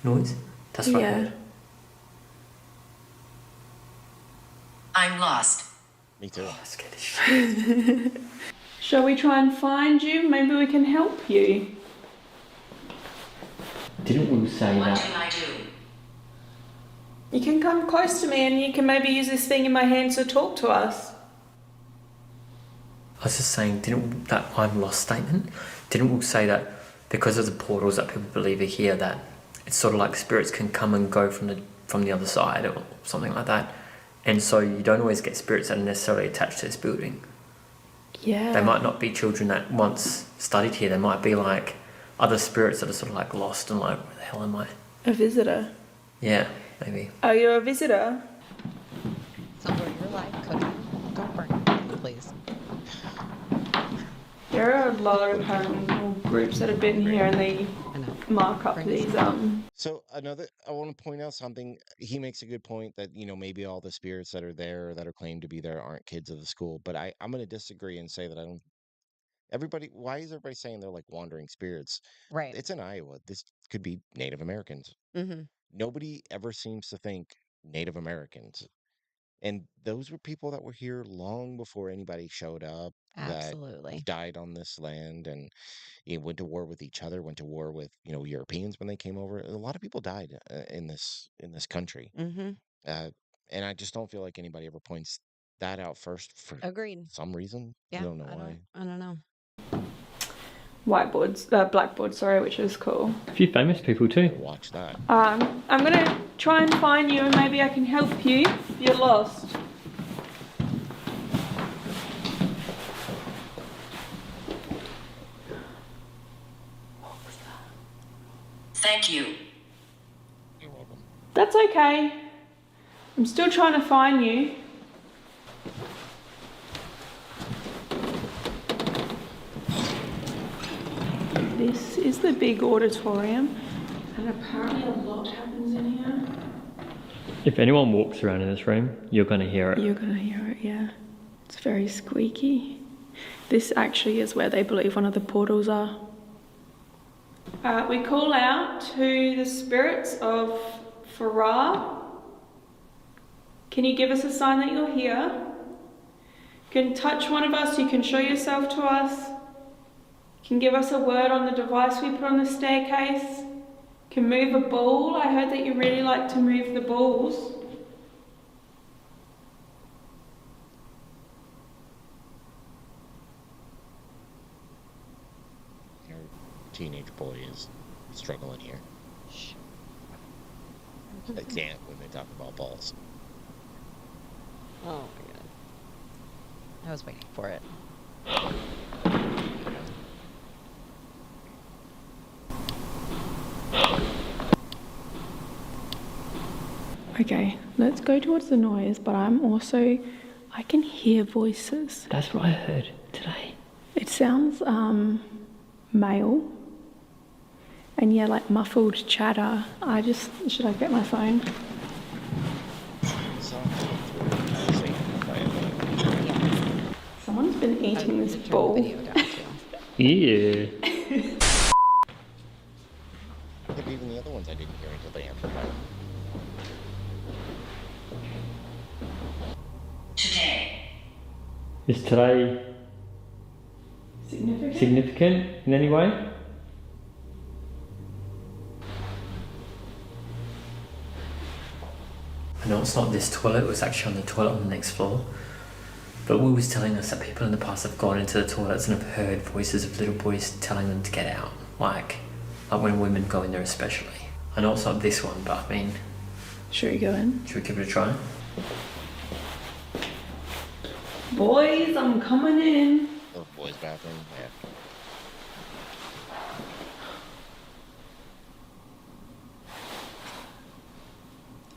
noise. That's what I Yeah. heard. I'm lost. Me too. Oh, that's scared as shit. Shall we try and find you? Maybe we can help you. Didn't we say What that? do I do? You can come close to me and you can maybe use this thing in my hand to talk to us. I was just saying, didn't that I'm lost statement? Didn't we say that because of the portals that people believe are here, that it's sort of like spirits can come and go from the other side or something like that, and so you don't always get spirits that are necessarily attached to this building. Yeah. They might not be children that once studied here. They might be like other spirits that are sort of like lost and like, where the hell am I? A visitor. Yeah, maybe. Are you a visitor? Silver, you're live cooking. Don't burn, please. There are a lot of paranormal groups that have been here and they I know. mark up Bring these So I want to point out something. He makes a good point that, maybe all the spirits that are there or that are claimed to be there aren't kids of the school. But I'm going to disagree and say that I don't. Why is everybody saying they're like wandering spirits? Right. It's in Iowa. This could be Native Americans. Mm-hmm. Nobody ever seems to think Native Americans. And those were people that were here long before anybody showed up, that Absolutely. died on this land and went to war with each other, went to war with, Europeans when they came over. A lot of people died in this country. Mm-hmm. Uh, and I just don't feel like anybody ever points that out first for Agreed. some reason. Yeah. I don't know why. I don't know. whiteboards, blackboards, sorry, which is cool. A few famous people too. Watch that. I'm gonna try and find you and maybe I can help you if you're lost. Thank you. You're welcome. That's okay. I'm still trying to find you. this is the big auditorium, and apparently a lot happens in here. If anyone walks around in this room, you're going to hear it. You're going to hear it, yeah. It's very squeaky. This actually is where they believe one of the portals are. We call out to the spirits of Farah. Can you give us a sign that you're here? You can touch one of us, you can show yourself to us. You can give us a word on the device we put on the staircase. You can move a ball. I heard that you really like to move the balls. Your teenage boy is struggling here. I can't when they talk about balls. Oh my god. I was waiting for it. Okay, let's go towards the noise, but I can hear voices. That's what I heard today. It sounds male. And yeah, like muffled chatter. Should I get my phone? Someone's been eating this ball. Yeah. But even the other ones I didn't hear until they amplified. Today. Is today significant in any way? I know it's not this toilet, it was actually on the toilet on the next floor. But Will was telling us that people in the past have gone into the toilets and have heard voices of little boys telling them to get out. Like when women go in there especially. I know it's not this one, but I mean... Should we go in? Should we give it a try? Boys, I'm coming in. Oh, boys' bathroom, yeah.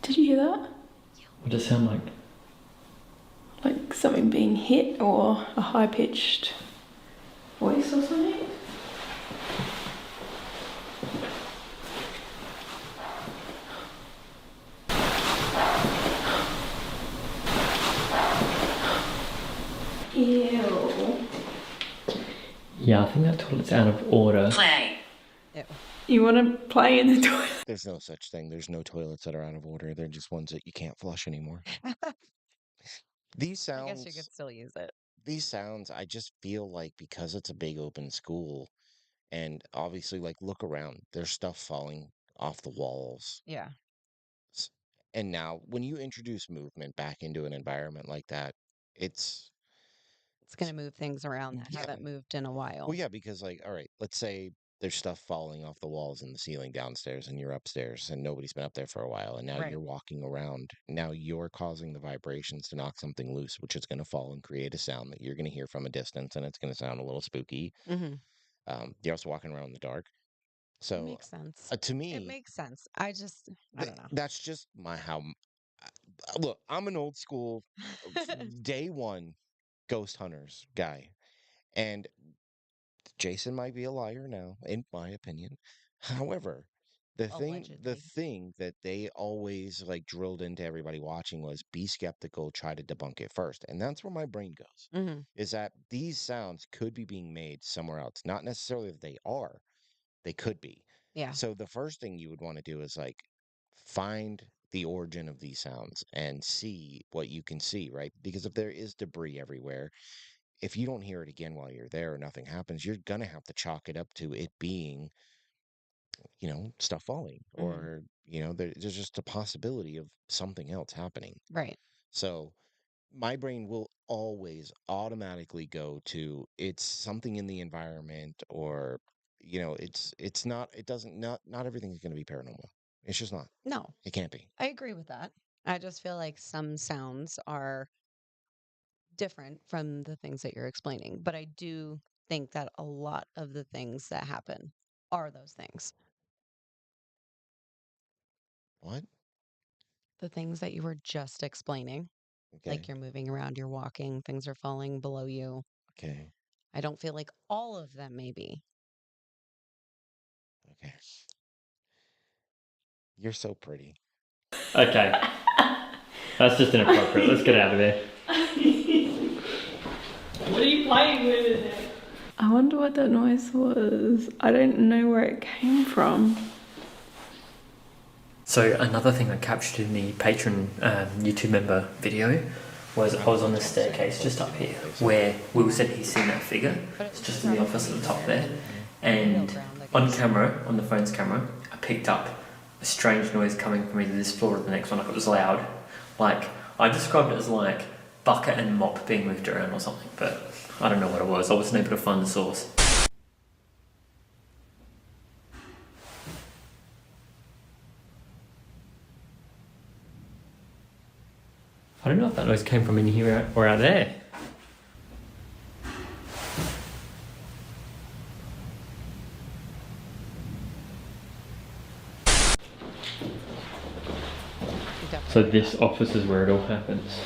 Did you hear that? What does it sound like? Like something being hit or a high-pitched voice or something? Ew. Yeah, I think that toilet's out of order. Play. You want to play in the toilet? There's no such thing. There's no toilets that are out of order. They're just ones that you can't flush anymore. These I guess you sounds, could still use it. I just feel like because it's a big open school, and obviously, like, look around. There's stuff falling off the walls. Yeah. S- And now, when you introduce movement back into an environment like that, it's It's going to move things around that yeah. haven't moved in a while. Well, yeah, because like, all right, let's say there's stuff falling off the walls and the ceiling downstairs, and you're upstairs, and nobody's been up there for a while, and now Right. you're walking around. Now you're causing the vibrations to knock something loose, which is going to fall and create a sound that you're going to hear from a distance, and it's going to sound a little spooky. Mm-hmm. You're also walking around in the dark, It so makes sense. to It me, makes sense. I don't know. that's just my how. Look, I'm an old school, day one ghost hunters guy, and Jason might be a liar now, in my opinion. However, the Allegedly. thing that they always like drilled into everybody watching was be skeptical, try to debunk it first. And that's where my brain goes. Mm-hmm. Is that these sounds could be being made somewhere else. Not necessarily that they are, they could be. Yeah. So the first thing you would want to do is like find the origin of these sounds and see what you can see, right? Because if there is debris everywhere, if you don't hear it again while you're there or nothing happens, you're going to have to chalk it up to it being, stuff falling Mm-hmm. or, there's just a possibility of something else happening. Right. So my brain will always automatically go to it's something in the environment or, it's not, it doesn't, not everything is going to be paranormal. It's just not. No, It can't be. I agree with that. I just feel like some sounds are different from the things that you're explaining, but I do think that a lot of the things that happen are those things. What? The things that you were just explaining, Okay. like you're moving around, you're walking, things are falling below you. Okay. I don't feel like all of them maybe, Okay. You're so pretty. Okay. That's just inappropriate. Let's get out of there. What are you playing with in there? I wonder what that noise was. I don't know where it came from. So another thing I captured in the Patreon YouTube member video was I was on the staircase just up here where Will said he's seen that figure. It's just in the office at the top there. And on camera, on the phone's camera, I picked up a strange noise coming from either this floor or the next one. Like it was loud. Like I described it as like bucket and mop being moved around or something, but I don't know what it was. I wasn't able to find the source. I don't know if that noise came from in here or out there. So this office is where it all happens.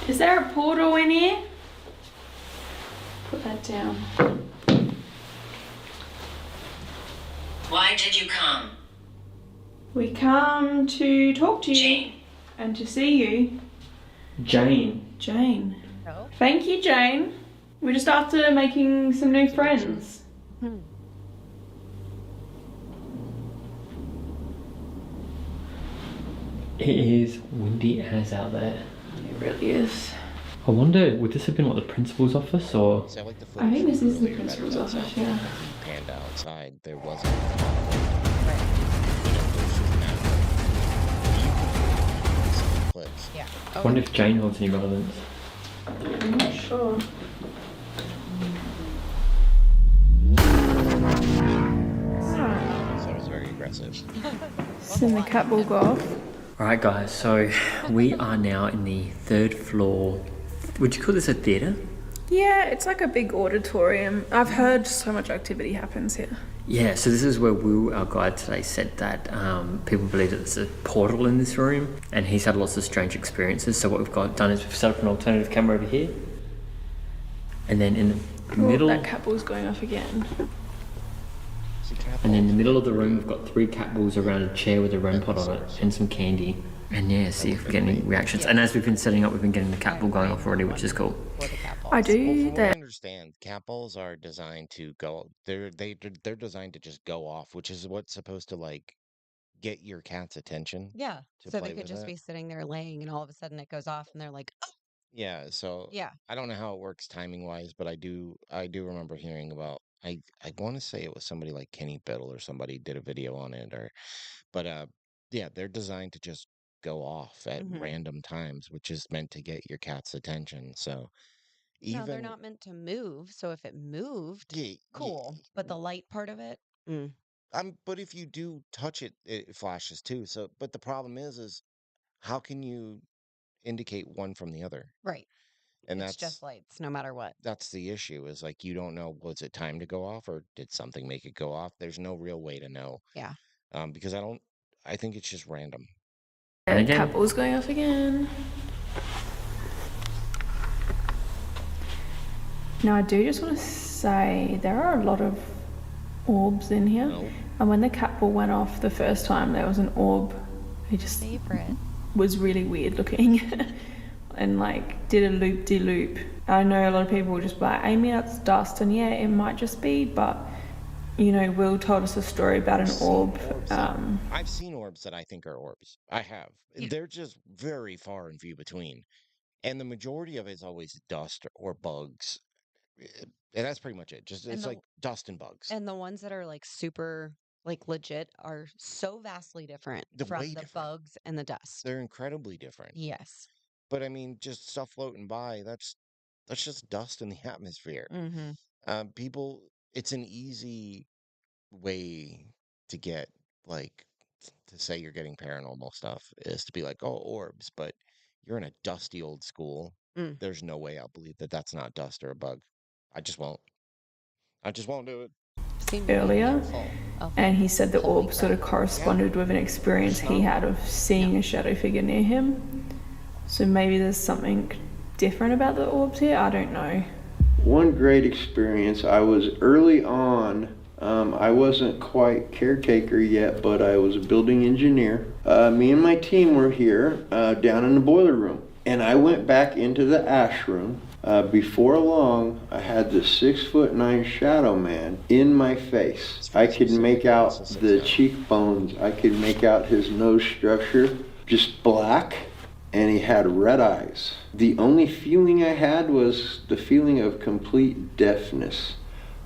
Is there a portal in here? Put that down. Why did you come? We come to talk to you Jane. and to see you. Jane. Jane. Oh. Thank you, Jane. We're just after making some new friends. It is windy as out there. It really is. I wonder, would this have been like the principal's office or? See, I like the I think this is the earlier better principal's outside. office, yeah. Panned outside, there wasn't. Clips. Yeah. I wonder if Jane holds any relevance. I'm not sure. So it was very aggressive. Send the cat will go off. Alright guys, so we are now in the third floor. Would you call this a theatre? Yeah, it's like a big auditorium. I've heard so much activity happens here. Yeah, so this is where Will, our guide today, said that people believe that there's a portal in this room, and he's had lots of strange experiences. So what we've done is we've set up an alternative camera over here, and then in the middle, that cat ball's going off again. and then in the middle of the room, we've got 3 cat balls around a chair with a REM pod on it and some candy. And yeah, see if we get any reactions. And as we've been setting up, we've been getting the cat ball going off already, which is cool. I do From what I that. understand, cat balls are designed to go. They're designed to just go off, which is what's supposed to like get your cat's attention. Yeah. To So play they could with just it. be sitting there laying and all of a sudden it goes off and they're like, oh, Yeah. So yeah. I don't know how it works timing wise, but I do remember hearing about. I want to say it was somebody like Kenny Biddle or somebody did a video on it, but yeah, they're designed to just go off at random times, which is meant to get your cat's attention. So. No, they're not meant to move. So if it moved, Yeah, cool. But the light part of it, but if you do touch it, it flashes too. So, but the problem is how can you indicate one from the other? right. And It's just lights, no matter what. that's the issue. Is like you don't know, was it time to go off or did something make it go off? There's no real way to know. Yeah. Because I think it's just random. And again, Cat ball's going off again. Now I do just want to say there are a lot of orbs in here. No. And when the cat ball went off the first time, there was an orb. It just Favorite. was really weird looking and like did a loop-de-loop. I know a lot of people will just be like, Amy, that's dust. And yeah, it might just be, but you know, Will told us a story about an orb. I've seen orbs that I think are orbs. I have. They're just very far and few between. And the majority of it is always dust or bugs. And that's pretty much it. Just it's like dust and bugs. And the ones that are like super, like legit, are so vastly different from the bugs and the dust. They're incredibly different. Yes. But I mean, just stuff floating by, that's just dust in the atmosphere. People, it's an easy way to get like to say you're getting paranormal stuff is to be like, oh, orbs, but you're in a dusty old school. There's no way I'll believe that that's not dust or a bug. I just won't do it. Earlier, and he said the orb sort of corresponded with an experience he had of seeing a shadow figure near him. So maybe there's something different about the orbs here. I don't know. One great experience, I was early on I wasn't quite caretaker yet, but I was a building engineer. Me and my team were here down in the boiler room, and I went back into the ash room. Before long, I had this 6'9" shadow man in my face. I could make out the cheekbones. I could make out his nose structure, just black, and he had red eyes. The only feeling I had was the feeling of complete deafness.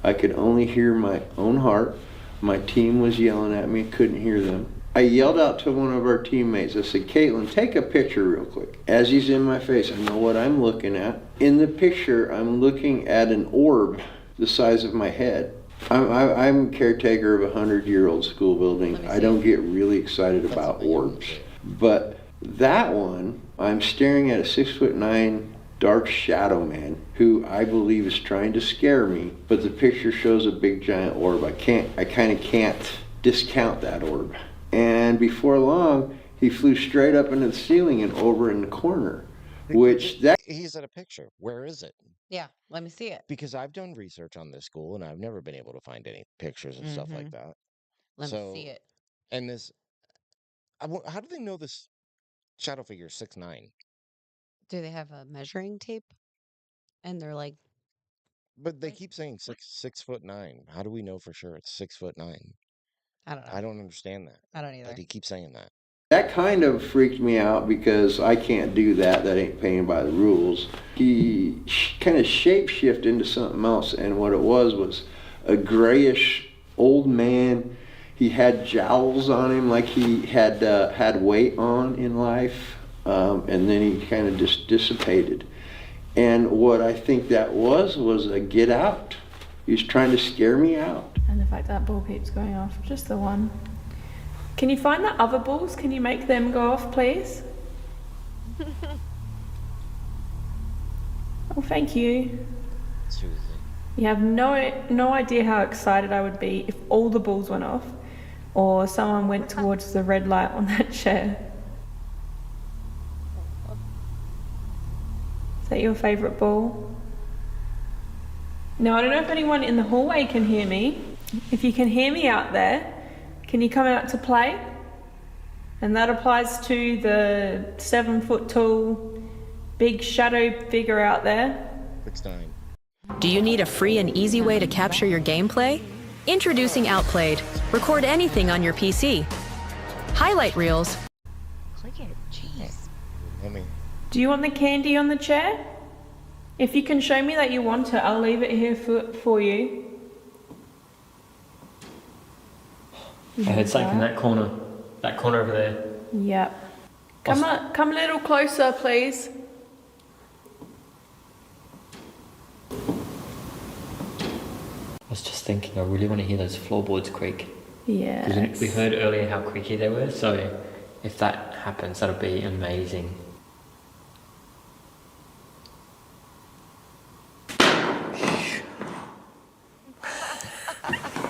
I could only hear my own heart. My team was yelling at me, couldn't hear them. I yelled out to one of our teammates. I said, Caitlin, take a picture real quick. As he's in my face, I know what I'm looking at. In the picture, I'm looking at an orb the size of my head. I'm caretaker of a 100-year-old school building. I don't get really excited about orbs. But that one, I'm staring at a 6'9" dark shadow man who I believe is trying to scare me, but the picture shows a big giant orb. I kind of can't discount that orb. And before long, he flew straight up into the ceiling and over in the corner, which that... He's at a picture. Where is it? Yeah, let me see it. Because I've done research on this school, and I've never been able to find any pictures and stuff like that. Let me see it. And this... how do they know this shadow figure is 6'9"? Do they have a measuring tape? And they're like... But they keep saying 6'9". How do we know for sure it's 6'9"? I don't know. I don't understand that. I don't either. But he keeps saying that. That kind of freaked me out because I can't do that. That ain't paying by the rules. He kind of shape-shifted into something else, and what it was a grayish old man. He had jowls on him like he had had weight on in life, and then he kind of just dissipated. And what I think that was a get out. He was trying to scare me out. And the fact that ball keeps going off, just the one. Can you find the other balls? Can you make them go off, please? Oh, thank you. Seriously. You have no idea how excited I would be if all the balls went off or someone went towards the red light on that chair. Is that your favourite ball? Now, I don't know if anyone in the hallway can hear me. If you can hear me out there, can you come out to play? And that applies to the 7-foot tall, big shadow figure out there. 6'9". Do you need a free and easy way to capture your gameplay? Introducing Outplayed. Record anything on your PC. Highlight reels. Click it. Jeez. Do you want the candy on the chair? If you can show me that you want it, I'll leave it here for you. I heard something in that corner over there. Yep. Come a little closer, please. I was just thinking, I really want to hear those floorboards creak. Yeah. Because we heard earlier how creaky they were, so if that happens, that'll be amazing.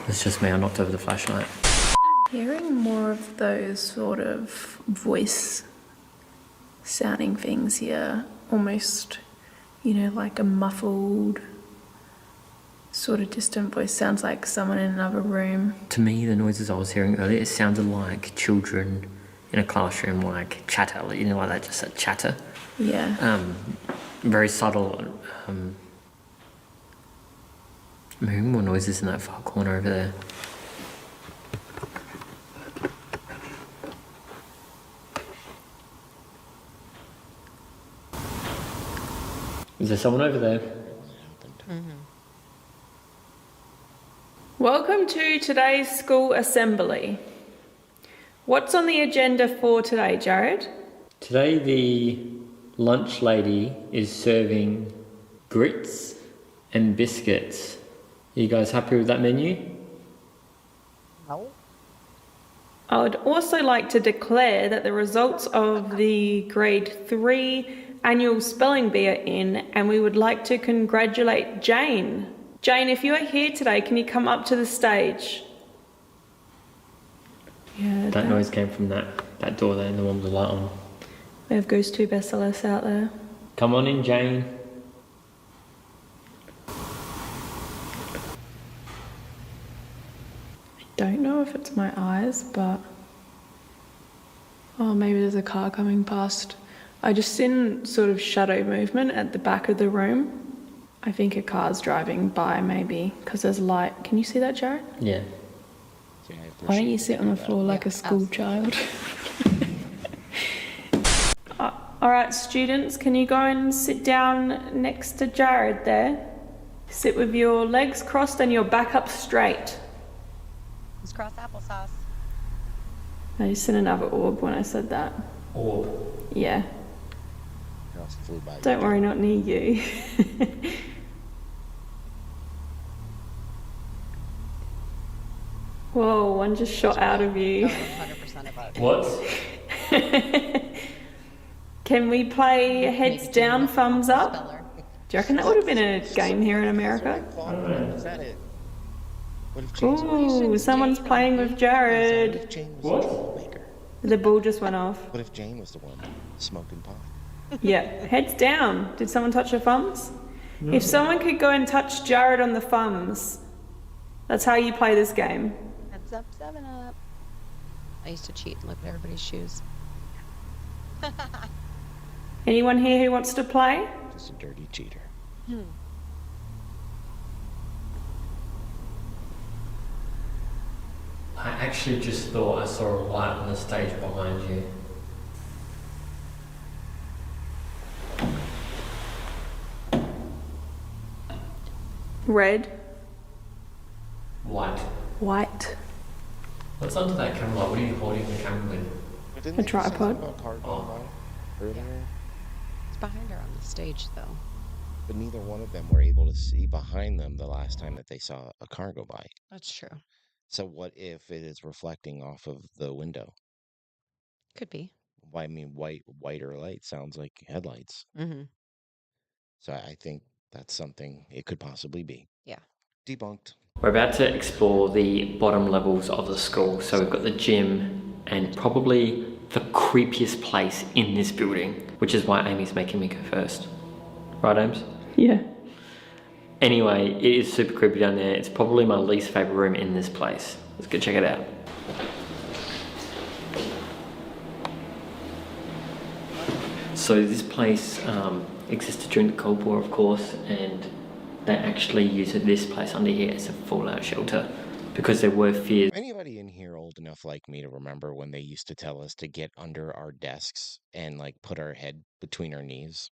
It's just me, I knocked over the flashlight. Hearing more of those sort of voice sounding things here, almost, like a muffled, sort of distant voice, sounds like someone in another room. To me, the noises I was hearing earlier, it sounded like children in a classroom, like chatter, like that, just a chatter. Yeah. Very subtle. I'm hearing more noises in that far corner over there. Is there someone over there? Mm-hmm. Welcome to today's school assembly. What's on the agenda for today, Jared? Today the lunch lady is serving grits and biscuits. Are you guys happy with that menu? No. I would also like to declare that the results of the grade 3 annual spelling bee are in, and we would like to congratulate Jane. Jane, if you are here today, can you come up to the stage? Yeah. That noise came from that door there, and the one with the light on. We have Ghost 2 bestsellers out there. Come on in, Jane. don't know if it's my eyes, but... Oh, maybe there's a car coming past. I just seen sort of shadow movement at the back of the room. I think a car's driving by, maybe, because there's light. Can you see that, Jared? Yeah. Why don't you sit on the floor like a school child? All right, students, can you go and sit down next to Jared there? Sit with your legs crossed and your back up straight. Let's cross applesauce. I just sent another orb when I said that. Orb? Yeah. Don't worry, not near you. Whoa, one just shot out of you. 100% of us. What? Can we play heads down, thumbs up? Do you reckon that would have been a game here in America? Ooh, someone's playing with Jared. What? The ball just went off. What if Jane was the one smoking pot? Yeah, heads down. Did someone touch your thumbs? No. If someone could go and touch Jared on the thumbs, that's how you play this game. Heads up, 7-Up. I used to cheat and look at everybody's shoes. Anyone here who wants to play? Just a dirty cheater. I actually just thought I saw a light on the stage behind you. Red. White. White. What's under that camera? What are you holding the camera with? A tripod. Earlier, It's behind her on the stage, though. but neither one of them were able to see behind them the last time that they saw a car go by. That's true. So what if it is reflecting off of the window? Could be. Why, I mean, whiter light sounds like headlights. Mm-hmm. So I think that's something it could possibly be. Yeah. Debunked. We're about to explore the bottom levels of the school. So we've got the gym and probably the creepiest place in this building, which is why Amy's making me go first. Right, Ames? Yeah. Anyway, it is super creepy down there. It's probably my least favourite room in this place. Let's go check it out. So this place existed during the Cold War, of course, and they actually used this place under here as a fallout shelter because there were fears. Anybody in here old enough like me to remember when they used to tell us to get under our desks and like put our head between our knees?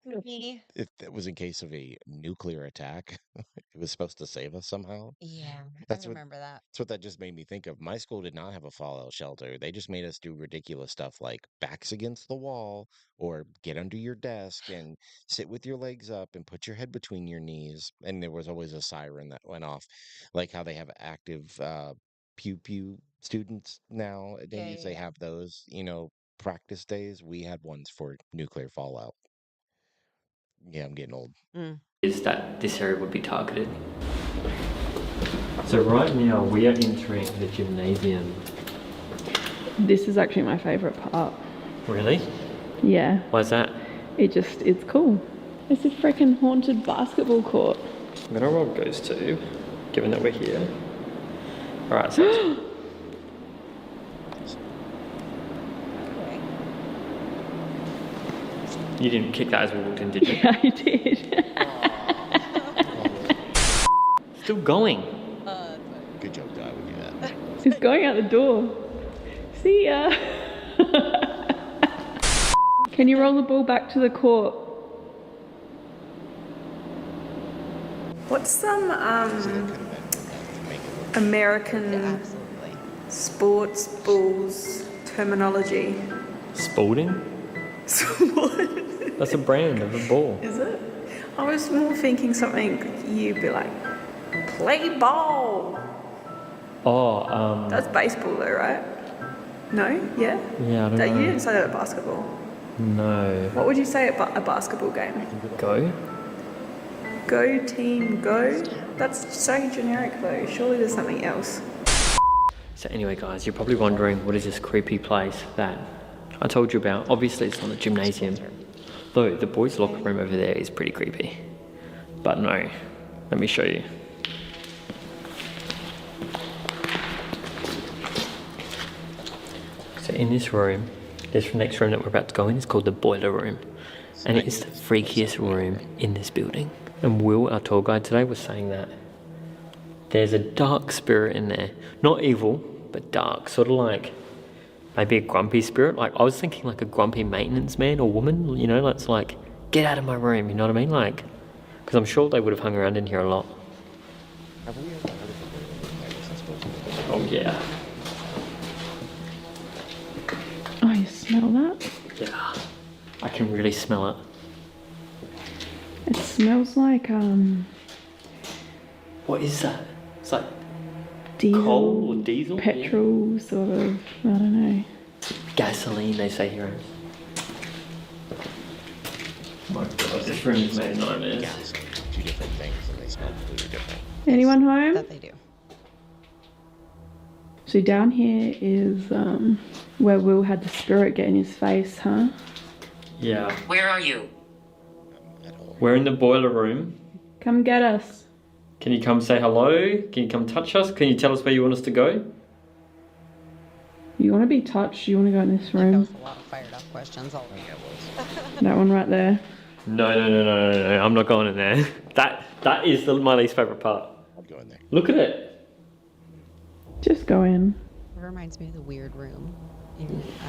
If that was in case of a nuclear attack, it was supposed to save us somehow. Yeah, That's I what remember that. That's what that just made me think of. My school did not have a fallout shelter. They just made us do ridiculous stuff like backs against the wall or get under your desk and sit with your legs up and put your head between your knees. And there was always a siren that went off, like how they have active pew pew students nowadays. They have those, practice days. We had ones for nuclear fallout. Yeah, I'm getting old. Is that this area would be targeted. So right now we are entering the gymnasium. This is actually my favourite part. Really? Yeah. Why's that? It's cool. It's a freaking haunted basketball court. I'm gonna roll goes to, given that we're here. Alright, so you didn't kick that as we walked in, did you? Yeah, I did. Still going. Good job, Di. We do that. It's going out the door. See ya. Can you roll the ball back to the court? What's some American sports balls terminology? Spalding? What? That's a brand of a ball. Is it? I was more thinking something you'd be like, play ball. Oh, That's baseball though, right? No? Yeah? Yeah, I don't know. You didn't say that at basketball. No. What would you say at a basketball game? Go? Go team, go? That's so generic though. Surely there's something else. So anyway guys, you're probably wondering what is this creepy place that I told you about. Obviously it's not the gymnasium. Though the boys' locker room over there is pretty creepy. But no, let me show you. So in this room, this next room that we're about to go in is called the boiler room. And it is the freakiest room in this building. And Will, our tour guide today, was saying that there's a dark spirit in there. Not evil, but dark. Sort of like maybe a grumpy spirit. Like, I was thinking like a grumpy maintenance man or woman, you know, that's like, get out of my room, you know what I mean? Like, because I'm sure they would have hung around in here a lot. Have we ever heard of a Oh, yeah. Oh, you smell that? Yeah. I can really smell it. It smells like What is that? It's like diesel, coal or diesel? petrol, sort of. I don't know. Gasoline, they say here. My God, this room is made of nightmares. gas? Two different things, and they smell completely different. Anyone home? That they do. So down here is where Will had the spirit get in his face, huh? Yeah. Where are you? At home. We're in the boiler room. Come get us. Can you come say hello? Can you come touch us? Can you tell us where you want us to go? You want to be touched? You want to go in this That room? was a lot of fired up questions. All That one right there. No. I'm not going in there. That is my least favourite part. I'll go in there. Look at it. Just go in. It reminds me of the weird room.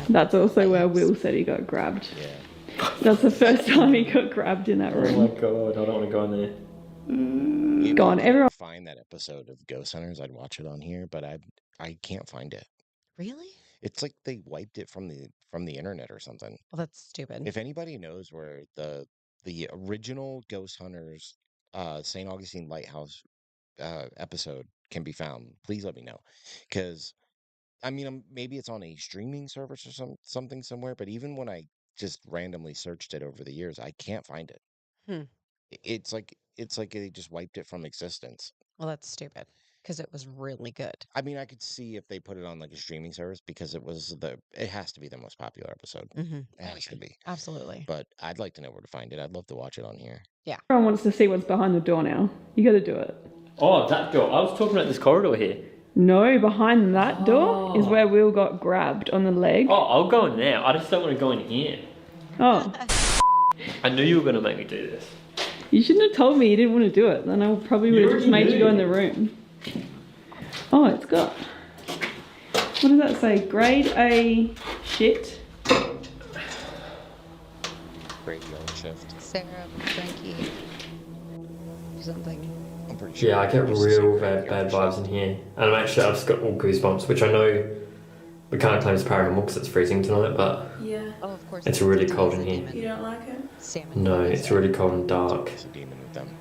That's also where Will said he got grabbed. Yeah. That's the first time he got grabbed in that Oh room. my God, I don't want to go in there. Maybe Go on, if I could everyone. find that episode of Ghost Hunters, I'd watch it on here, but I can't find it. Really? It's like they wiped it from the internet or something. Well, that's stupid. If anybody knows where the original Ghost Hunters St. Augustine Lighthouse episode can be found, please let me know. Because I mean, maybe it's on a streaming service or something somewhere, but even when I just randomly searched it over the years, I can't find it. Hmm. It's like they just wiped it from existence. Well, that's stupid because it was really good. I mean, I could see if they put it on like a streaming service because it has to be the most popular episode. Mm-hmm. It has to be. Absolutely. But I'd like to know where to find it. I'd love to watch it on here. Everyone wants to see what's behind the door now. You got to do it. Oh, that door. I was talking about this corridor here. No, behind that door is where Will got grabbed on the leg. Oh, I'll go in there. I just don't want to go in here. Oh, I knew you were going to make me do this. you shouldn't have told me you didn't want to do it. Then I probably would have just made you go in the room. Oh, it's got... What does that say? Grade A shit. Graveyard shift. Sarah, Frankie, something. I'm pretty sure. Yeah, I get real bad vibes in here. And I've just got all goosebumps, which I know we can't claim it's paranormal because it's freezing tonight, but Yeah. Oh, of course. it's really cold in here. You don't like it? Salmon. No, it's really cold and dark. It's a demon with them.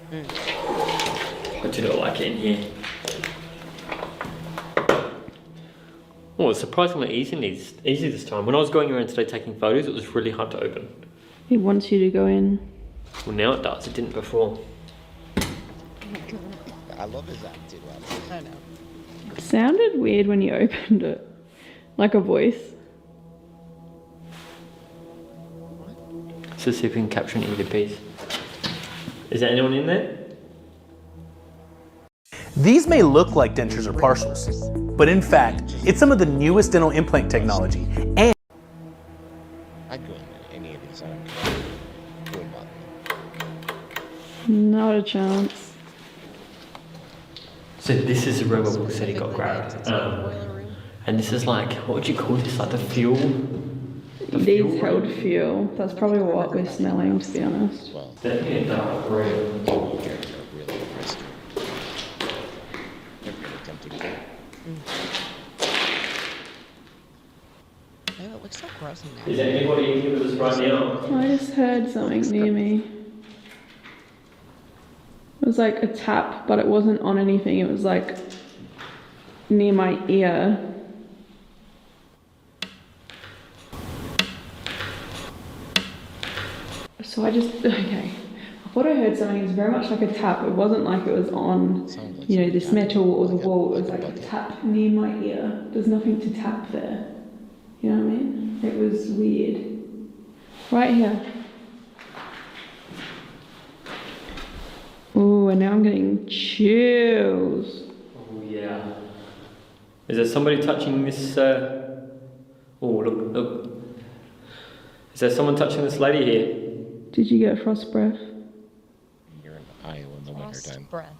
I do not like it in here. Oh, it's surprisingly easy this time. When I was going around today taking photos, it was really hard to open. He wants you to go in. Well, now it does. It didn't before. I love his attitude. I know. It sounded weird when you opened it. Like a voice. So see if we can capture an EVPs. Is there anyone in there? These may look like dentures or partials, but in fact, it's some of the newest dental implant technology. And I'd go in any of these. I don't care. It wouldn't bother me. Not a chance. So this is the room where Will said he got grabbed. And this is like, what would you call this? Like the fuel? These held fuel. That's probably what we're smelling, to be honest. Well, Definitely a dark room. they're really risky. They're really tempting to. Oh, it looks so gross in there. Is there anybody in here with us right now? I just heard something near me. It was like a tap, but it wasn't on anything. It was like near my ear. So okay. I thought I heard something. It was very much like a tap. It wasn't like it was on, you know, this metal or the wall. It was like a tap near my ear. There's nothing to tap there. You know what I mean? It was weird. Right here. Ooh, and now I'm getting chills. Oh yeah. Is there somebody touching this Oh, look. Is there someone touching this lady here? Did you get frost breath? You're in Iowa in the wintertime. Breath.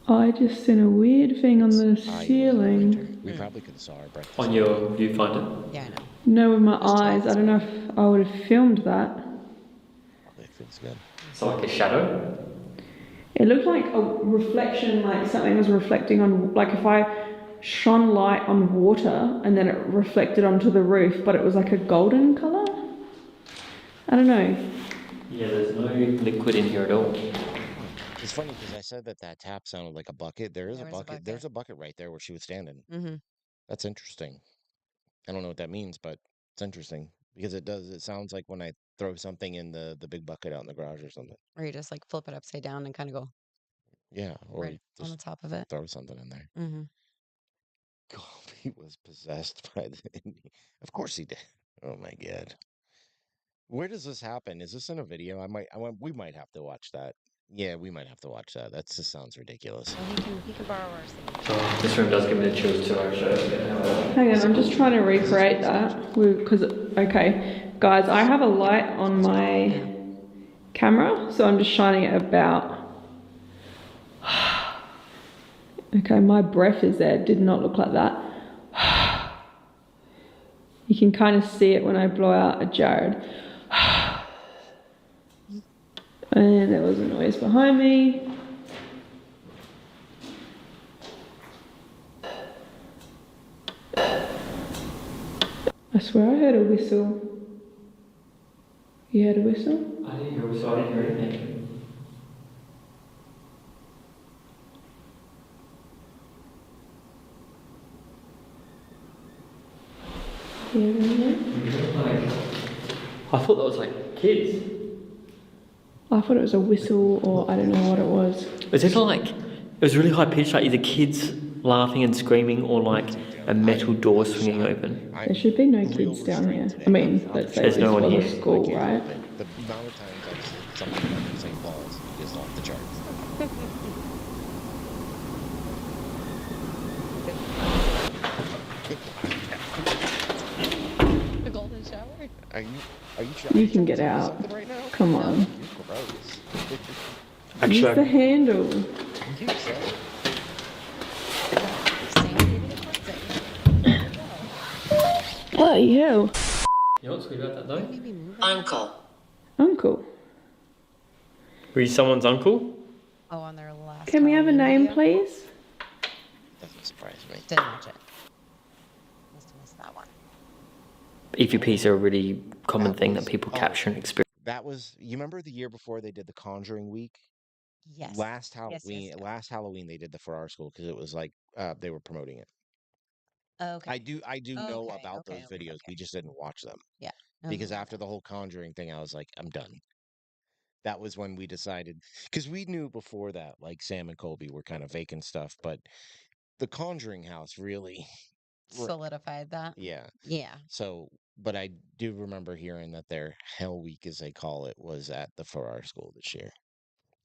I just seen a weird thing on the Iowa in the ceiling. winter. We probably could have saw our breakfast. On your viewfinder? Yeah, I know. No, with my eyes. I don't know if I would have filmed that. It feels good. So like a shadow? It looked like a reflection, like something was reflecting on, like if I shone light on water and then it reflected onto the roof, but it was like a golden colour. I don't know. Yeah, there's no liquid in here at all. It's funny because I said that tap sounded like a bucket. There is a bucket. There's a bucket right there where she was standing. Mm-hmm. That's interesting. I don't know what that means, but it's interesting because it does. It sounds like when I throw something in the big bucket out in the garage or something. Or you just like flip it upside down and kind of go Yeah, or right on the just top of it. throw something in there. Mm-hmm. Colby was possessed by the Indian. Of course he did. Oh my God. Where does this happen? Is this in a video? We might have to watch that. Yeah, we might have to watch that. That just sounds ridiculous. Well, he can borrow ours. So this room does give me the chills too, actually. Hang on, I'm just trying to recreate that. Because, okay, guys, I have a light on my camera, so I'm just shining it about. Okay, my breath is there. It did not look like that. You can kind of see it when I blow out a Jared. And there was a noise behind me. I swear I heard a whistle. You heard a whistle? I didn't hear a whistle, I didn't hear anything. I thought that was like kids. I thought it was a whistle or I don't know what it was. Was it like, it was really high pitched, like either kids laughing and screaming or like a metal door swinging open? There should be no kids down here. I mean, let's say There's this no one was a here. school, right? The amount of times I've seen something like St. Paul's is off the charts. The golden shower? Are you You can get out. right now? Come on. You're gross. Use the handle. You said. Bloody hell. You know what's weird about that though? Uncle. Uncle. Were you someone's uncle? Oh, on their last. Can we have a Halloween name, video? please? Doesn't surprise me. Didn't watch it. Must have missed that one. EVPs are a really common thing that people capture and experience. That was, you remember the year before they did the Conjuring week? Yes. Last Yes, Halloween, yes. last Halloween they did the for our school because it was like they were promoting it. Okay. I do know Okay, about okay, those okay, videos. okay. We just didn't watch them Yeah. because after the whole Conjuring thing, I was like, I'm done. That was when we decided because we knew before that, like Sam and Colby were kind of vacant stuff, but the Conjuring house really solidified that. Yeah. Yeah. So, but I do remember hearing that their Hell Week, as they call it, was at the Farrar School this year.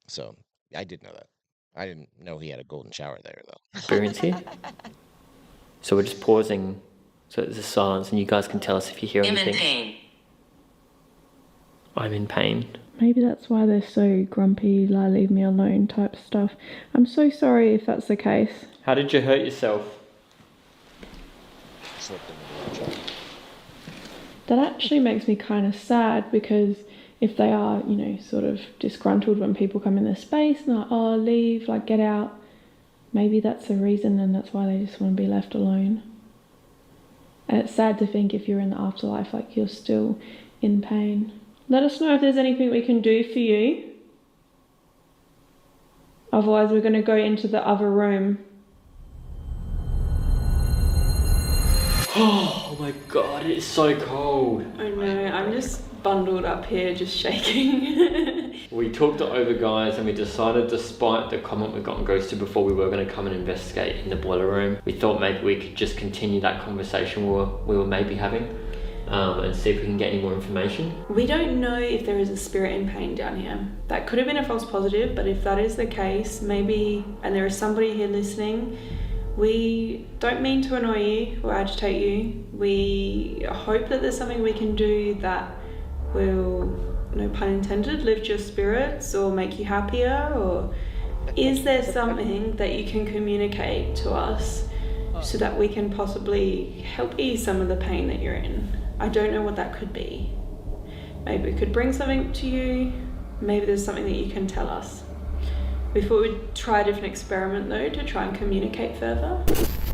So I did know that. I didn't know he had a golden shower there, though. Experience here. So we're just pausing, so there's a silence, and you guys can tell us if you hear I'm anything. in pain. I'm in pain. Maybe that's why they're so grumpy, like leave me alone type stuff. I'm so sorry if that's the case. How did you hurt yourself? Slipped into the watch. That actually makes me kind of sad because if they are, you know, sort of disgruntled when people come in their space and like, oh, leave, like get out, maybe that's the reason and that's why they just want to be left alone. And it's sad to think if you're in the afterlife, like you're still in pain. Let us know if there's anything we can do for you. Otherwise, we're going to go into the other room. Oh my god, it is so cold. I know, I'm just bundled up here, just shaking. We talked it over, guys, and we decided, despite the comment we got on Ghosted before, we were going to come and investigate in the boiler room. We thought maybe we could just continue that conversation we were maybe having. And see if we can get any more information. We don't know if there is a spirit in pain down here. That could have been a false positive, but if that is the case, maybe, and there is somebody here listening, We don't mean to annoy you or agitate you. We hope that there's something we can do that will, no pun intended, lift your spirits or make you happier. Or is there something that you can communicate to us so that we can possibly help ease some of the pain that you're in? I don't know what that could be. Maybe we could bring something to you. Maybe there's something that you can tell us. We thought we'd try a different experiment though to try and communicate further.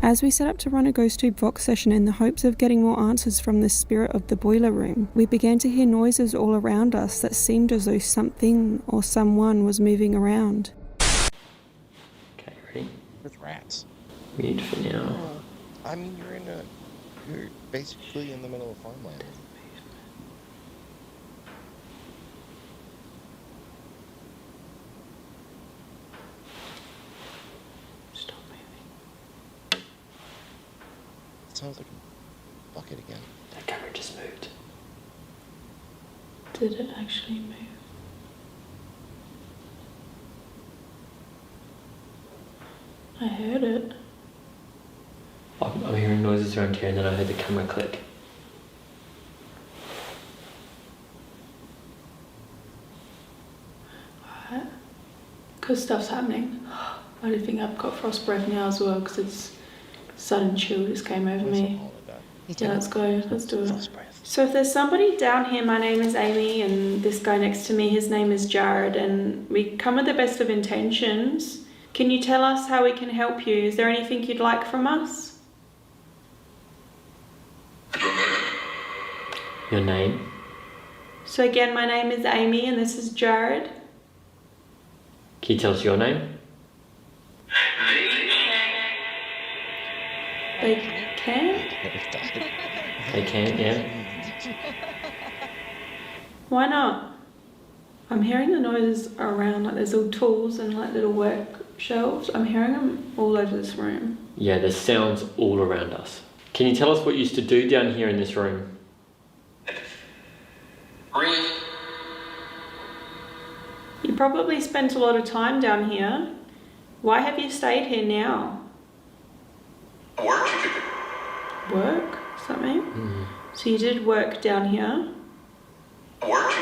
As we set up to run a ghost tube Vox session in the hopes of getting more answers from the spirit of the boiler room, we began to hear noises all around us that seemed as though something or someone was moving around. Okay, ready? With rats. Mute for now. I mean, you're basically in the middle of farmland. Stop moving. It sounds like a bucket again. That camera just moved. Did it actually move? I heard it. I'm hearing noises around here and then I heard the camera click. Alright. Because stuff's happening. I do think I've got frost breath now as well because it's sudden chill just came over me. Yeah, let's go. Let's do it. So if there's somebody down here, my name is Amy, and this guy next to me, his name is Jared, and we come with the best of intentions. Can you tell us how we can help you? Is there anything you'd like from us? Your name? So again, my name is Amy, and this is Jared. Can you tell us your name? They can? They can, yeah. Why not? I'm hearing the noises around, like there's all tools and like little work shelves. I'm hearing them all over this room. Yeah, there's sounds all around us. Can you tell us what you used to do down here in this room? Breathe. You probably spent a lot of time down here. Why have you stayed here now? Work. Work? Something? So you did work down here? Work.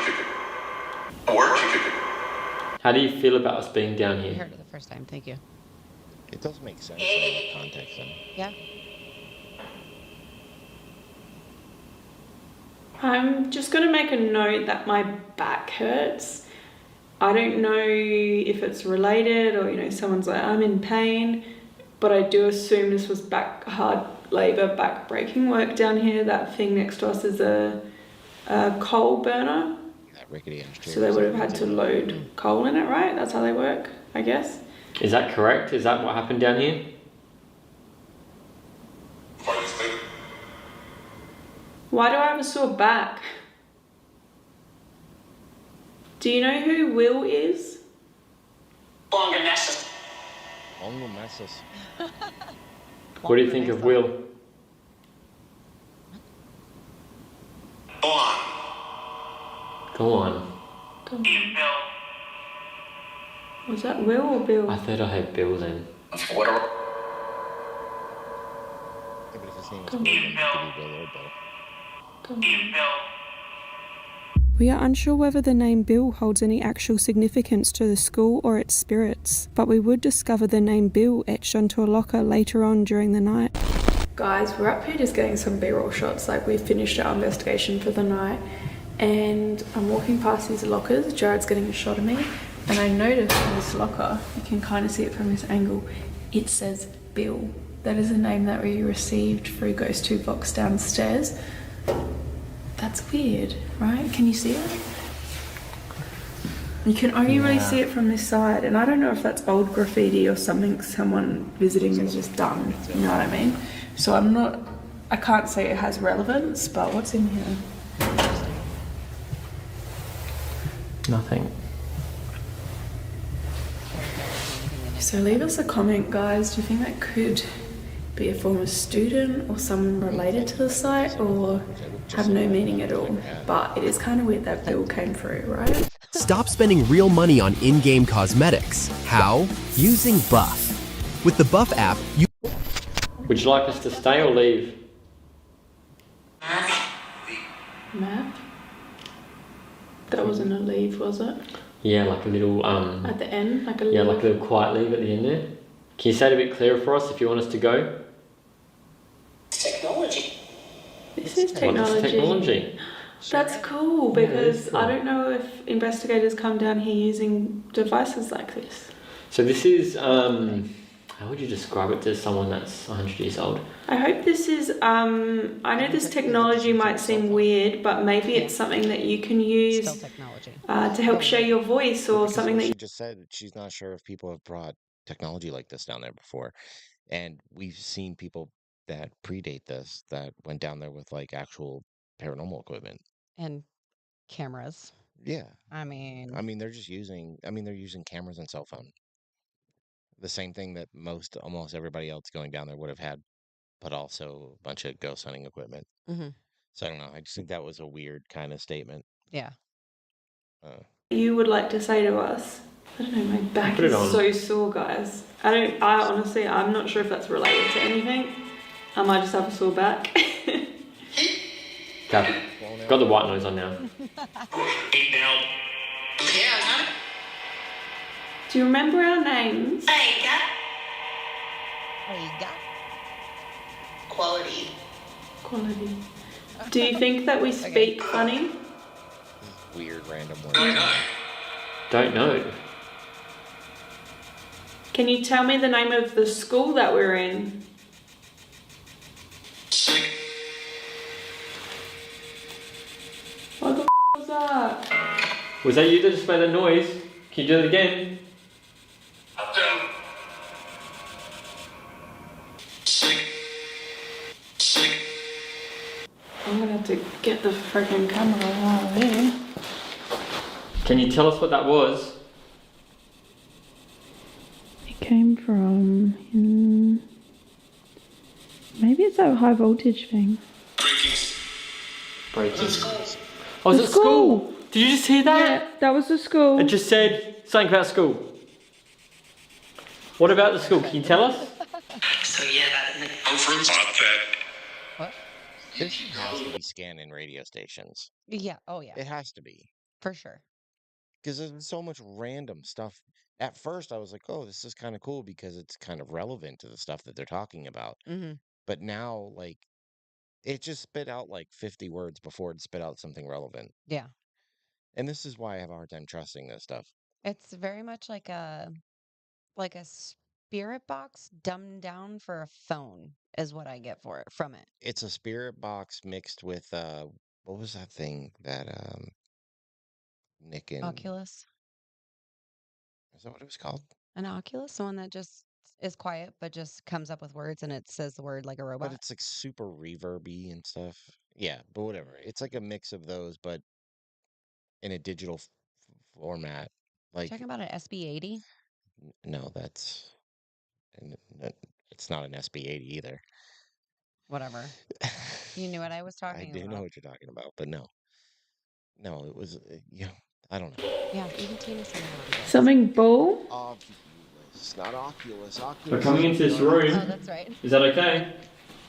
How do you feel about us being down I here? heard it the first time. Thank you. It does make sense in the context. Yeah. I'm just going to make a note that my back hurts. I don't know if it's related or, you know, someone's like, I'm in pain, but I do assume this was hard labour, back breaking work down here. That thing next to us is a coal burner. That rickety ass chair. So they would have had to load coal in it, right? That's how they work, I guess. Is that correct? Is that what happened down here? Why do I have a sore back? Do you know who Will is? Ongomassus. What do you think of Will? Go on. Was that Will or Bill? I thought I heard Bill then. Yeah, but if his name is William, it could be Bill or Bill. Come on. We are unsure whether the name Bill holds any actual significance to the school or its spirits, but we would discover the name Bill etched onto a locker later on during the night. Guys, we're up here just getting some B-roll shots, like we finished our investigation for the night, and I'm walking past these lockers. Jared's getting a shot of me, and I noticed in this locker, you can kind of see it from this angle, it says Bill. That is a name that we received through Ghost Tube Vox downstairs. That's weird, right? Can you see it? You can only really see it from this side, and I don't know if that's old graffiti or something someone visiting has just done, you know what I mean? So I can't say it has relevance, but what's in here? Nothing. So leave us a comment, guys. Do you think that could be a former student or someone related to the site, or have no meaning at all? But it is kind of weird that Bill came through, right? Stop spending real money on in-game cosmetics. How? Using Buff. With the Buff app, you Would you like us to stay or leave? Map? That wasn't a leave, was it? Yeah, like a little At the end, like a yeah, little... like a little quiet leave at the end there. Can you say it a bit clearer for us if you want us to go? Technology. This is technology. What is technology? That's cool because I don't know if investigators come down here using devices like this. So this is how would you describe it to someone that's 100 years old? I hope this is, I know this technology might seem weird, but maybe it's something that you can use to help share your voice or something that She you... just said she's not sure if people have brought technology like this down there before. And we've seen people that predate this that went down there with like actual paranormal equipment. And cameras. Yeah. I mean, they're using cameras and cell phone. The same thing that almost everybody else going down there would have had, but also a bunch of ghost hunting equipment. mm-hmm. So I don't know. I just think that was a weird kind of statement. Yeah. You would like to say to us? I don't know, my back is so sore, guys. I honestly, I'm not sure if that's related to anything. I might just have a sore back. Got the white noise on now. Eat now. Yeah. Do you remember our names? Quality. Quality. Do you think that we speak funny? Weird random words. Don't know. Can you tell me the name of the school that we're in? What the f was that? Was that you that just made that noise? Can you do it again? I'm gonna have to get the freaking camera out of here. Can you tell us what that was? It came from... maybe it's that high voltage thing. Breaking. Oh, was it school? Did you just hear that? Yeah, that was the school. It just said something about school. What about the school? Can you tell us? So yeah, that. What? This has to be scanning radio stations. Yeah. Oh, yeah. It has to be. For sure. Because there's so much random stuff. At first, I was like, oh, this is kind of cool because it's kind of relevant to the stuff that they're talking about. Mm-hmm. But now, like, it just spit out like 50 words before it spit out something relevant. Yeah. And this is why I have a hard time trusting this stuff. It's very much like a spirit box dumbed down for a phone is what I get from it. It's a spirit box mixed with what was that thing that Nick and Oculus. Is that what it was called? An Oculus, the one that just is quiet but just comes up with words and it says the word like a robot. But it's like super reverby and stuff. Yeah, but whatever. It's like a mix of those, but in a digital format. Like talking about an SB80? No, it's not an SB80 either. Whatever. You knew what I was talking about. I do know what you're talking about, but no, it was I don't know. Yeah, even Tina said something bull. Oculus, not Oculus. We're coming into this room. Oh, that's right. Is that okay?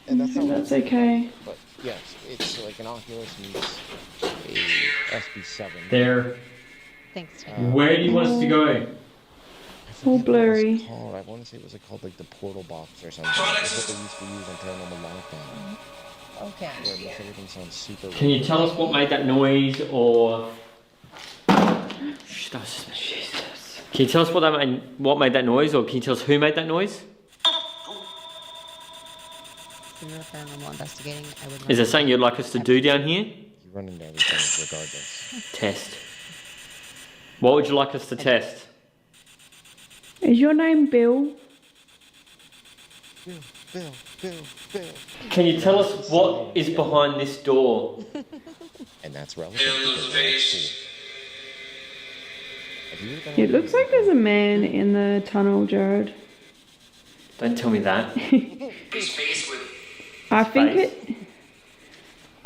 And that's okay. But yes, it's like an Oculus meets a SB7. There. Thanks, Tina. Where do you want us to go? All blurry. I want to say it was called like the portal box or something. That's what they used to use on Paranormal Lockdown. Okay. Where it makes everything sound super. Can you tell us what made that noise, or? Jesus. Can you tell us what made that noise, or can you tell us who made that noise? If you're paranormal investigating, I would. Is there something you'd like us to do down here? You run into everything regardless. Test. What would you like us to test? Is your name Bill? Bill. Can you tell us what is behind this door? And that's relevant. It looks like there's a man in the tunnel, Jared. Don't tell me that. I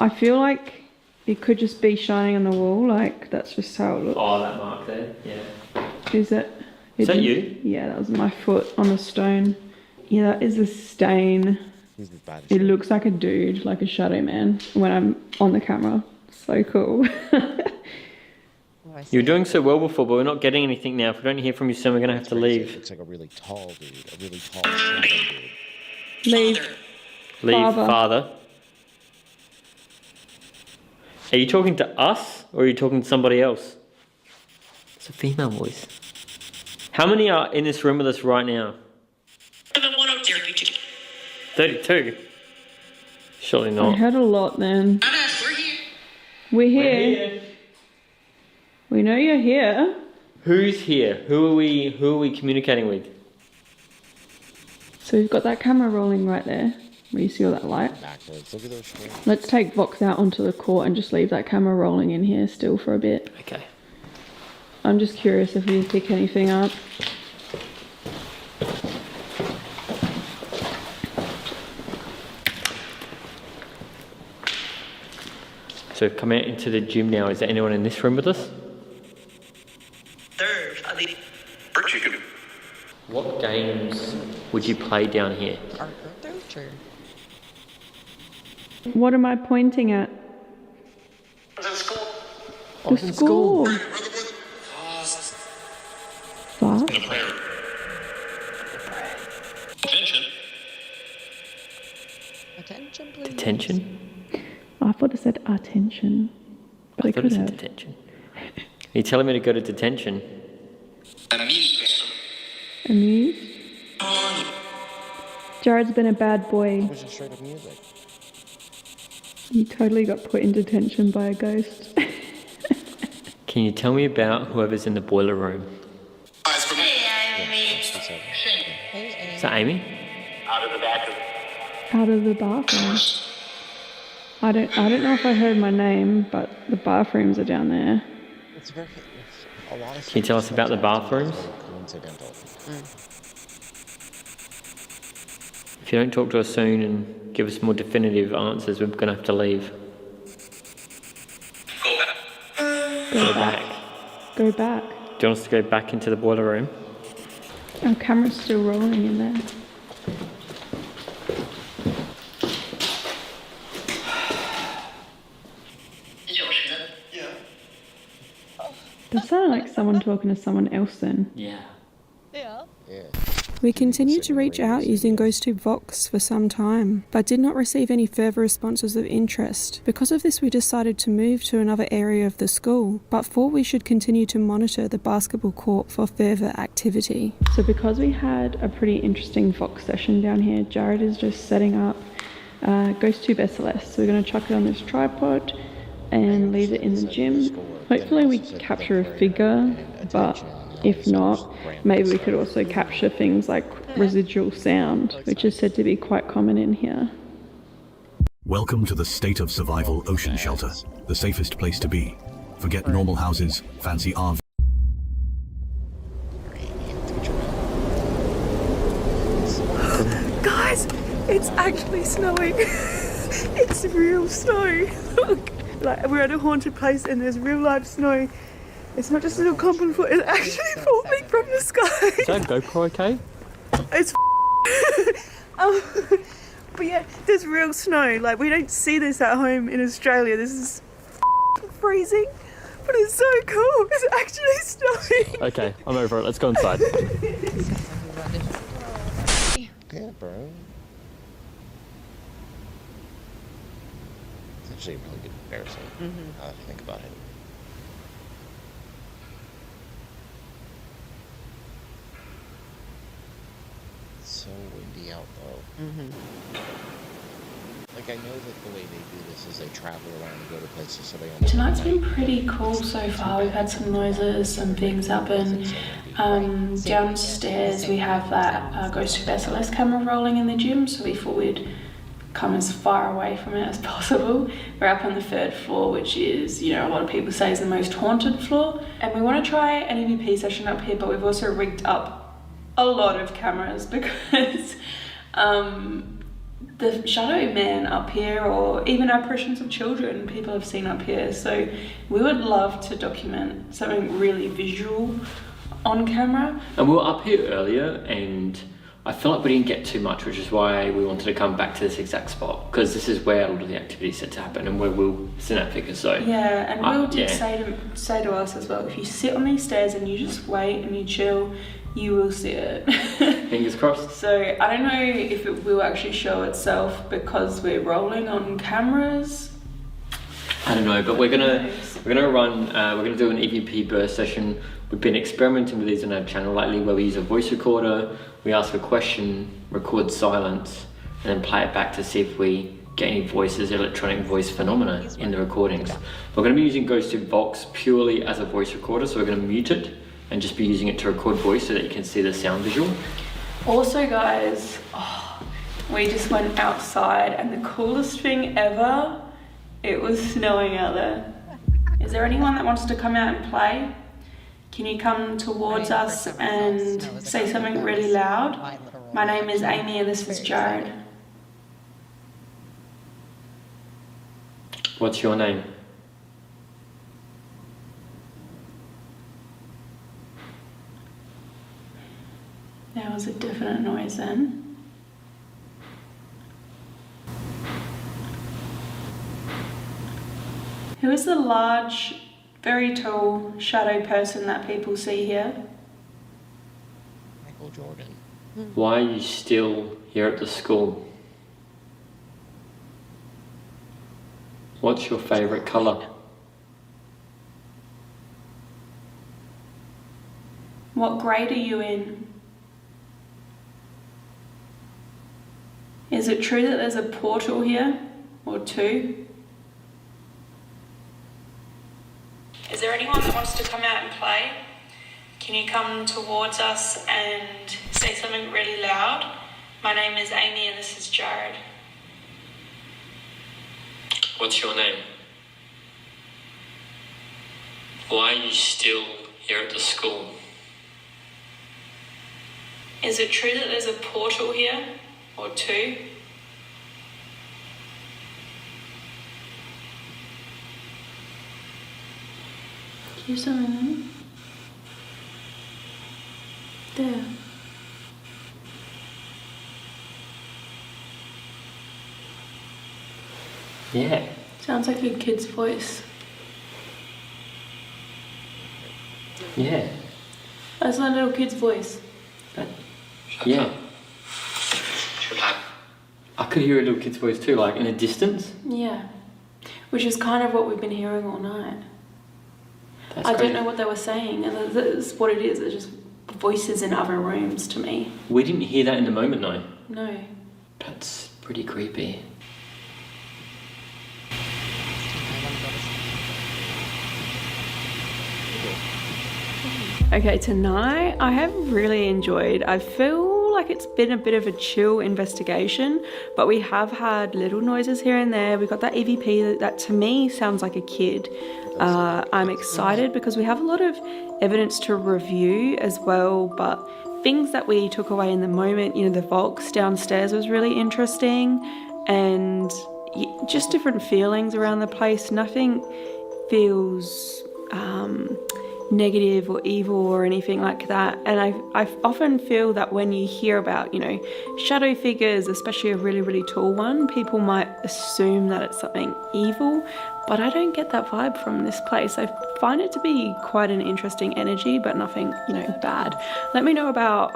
feel like it could just be shining on the wall, like that's just how it looks. Oh, that mark there, yeah. Is it? Is that you? Yeah, that was my foot on the stone. Yeah, that is a stain. He's bad as It shit. looks like a dude, like a shadow man, when I'm on the camera. So cool. You were doing so well before, but we're not getting anything now. If we don't hear from you soon, we're going to have to leave. Looks like a really tall dude. A really tall shadow dude. Leave. Leave, father. Are you talking to us, or are you talking to somebody else? It's a female voice. How many are in this room with us right now? 32? Surely I not. heard a lot then. We're here. We know you're here. Who's here? Who are we communicating with? So we've got that camera rolling right there. Where you see all that light. Backwards. Look at those screens. Let's take Vox out onto the court and just leave that camera rolling in here still for a bit. Okay. I'm just curious if we pick anything up. So we've come out into the gym now. Is there anyone in this room with us? Chicken. What games would you play down here? What am I pointing at? The school. Fast? Attention, please. Detention? I thought it said attention. But I thought it said detention. Are you telling me to go to detention? Amused? Jared's been a bad boy. It was just straight up music. You totally got put in detention by a ghost. Can you tell me about whoever's in the boiler room? Is that Amy? Out of the bathroom. I don't know if I heard my name, but the bathrooms are down there. It's very. A lot of. Can you tell us about the bathrooms? Coincidental. If you don't talk to us soon and give us more definitive answers, we're going to have to leave. Go back. Go back. Do you want us to go back into the boiler room? Our camera's still rolling in there. That sounded like someone talking to someone else then. Yeah. Yeah. We continued to reach out using GhostTube Vox for some time, but did not receive any further responses of interest. Because of this, we decided to move to another area of the school, but thought we should continue to monitor the basketball court for further activity. So because we had a pretty interesting Vox session down here, Jared is just setting up GhostTube SLS. So we're going to chuck it on this tripod and leave it in the gym. Hopefully we capture a figure, but if not, maybe we could also capture things like residual sound, which is said to be quite common in here. Welcome to the State of Survival Ocean Shelter, the safest place to be. Forget normal houses, fancy RV. Guys, it's actually snowing. It's real snow. Look, like we're at a haunted place and there's real live snow. It's not just a little common foot, it's actually falling from the sky. Is that GoPro okay? It's but yeah, there's real snow. Like, we don't see this at home in Australia. This is freezing, but it's so cool. It's actually snowing. Okay, I'm over it. Let's go inside. Yeah, bro. It's actually really good comparison. Now that I think about it. It's so windy out though. Like, I know that the way they do this is they travel around and go to places so they only. Tonight's been pretty cool so far. We've had some noises, some things happen. Downstairs we have that GhostTube SLS camera rolling in the gym, so we thought we'd come as far away from it as possible. We're up on the 3rd floor, which is, you know, a lot of people say is the most haunted floor. And we want to try an EVP session up here, but we've also rigged up a lot of cameras because the shadow man up here, or even apparitions of children, people have seen up here. So we would love to document something really visual on camera. And we were up here earlier, and I feel like we didn't get too much, which is why we wanted to come back to this exact spot, because this is where a lot of the activity set to happen and where Will is in that figure. So yeah, and Will did say to us as well, if you sit on these stairs and you just wait and you chill, you will see it. Fingers crossed. So I don't know if it will actually show itself because we're rolling on cameras. I don't know, but we're gonna do an EVP burst session. We've been experimenting with these on our channel lately, where we use a voice recorder, we ask a question, record silence, and then play it back to see if we get any voices, electronic voice phenomena in the recordings. We're going to be using Ghosted Vox purely as a voice recorder, so we're going to mute it and just be using it to record voice so that you can see the sound visual. Also, guys, we just went outside and the coolest thing ever, it was snowing out there. Is there anyone that wants to come out and play? Can you come towards us and say something really loud? My name is Amy and this is Jared. What's your name? There was a definite noise then. Who is the large, very tall shadow person that people see here? Michael Jordan. Why are you still here at the school? What's your favourite colour? What grade are you in? Is it true that there's a portal here? Or two? Is there anyone that wants to come out and play? Can you come towards us and say something really loud? My name is Amy and this is Jared. What's your name? Why are you still here at the school? Is it true that there's a portal here? Or two? Can you summon them? There. Yeah. Sounds like a kid's voice. Yeah. That's my little kid's voice. Yeah. I could hear a little kid's voice too, like in a distance. Yeah. Which is kind of what we've been hearing all night. That's I crazy. don't know what they were saying, and that's what it is. It's just voices in other rooms to me. We didn't hear that in the moment though. No. That's pretty creepy. Okay, tonight I have really enjoyed. I feel like it's been a bit of a chill investigation, but we have had little noises here and there. We got that EVP that to me sounds like a kid. I'm excited because we have a lot of evidence to review as well, but things that we took away in the moment, you know, the Vox downstairs was really interesting, and just different feelings around the place. Nothing feels negative or evil or anything like that. And I often feel that when you hear about, you know, shadow figures, especially a really, really tall one, people might assume that it's something evil, but I don't get that vibe from this place. I find it to be quite an interesting energy, but nothing, you know, bad. Let me know about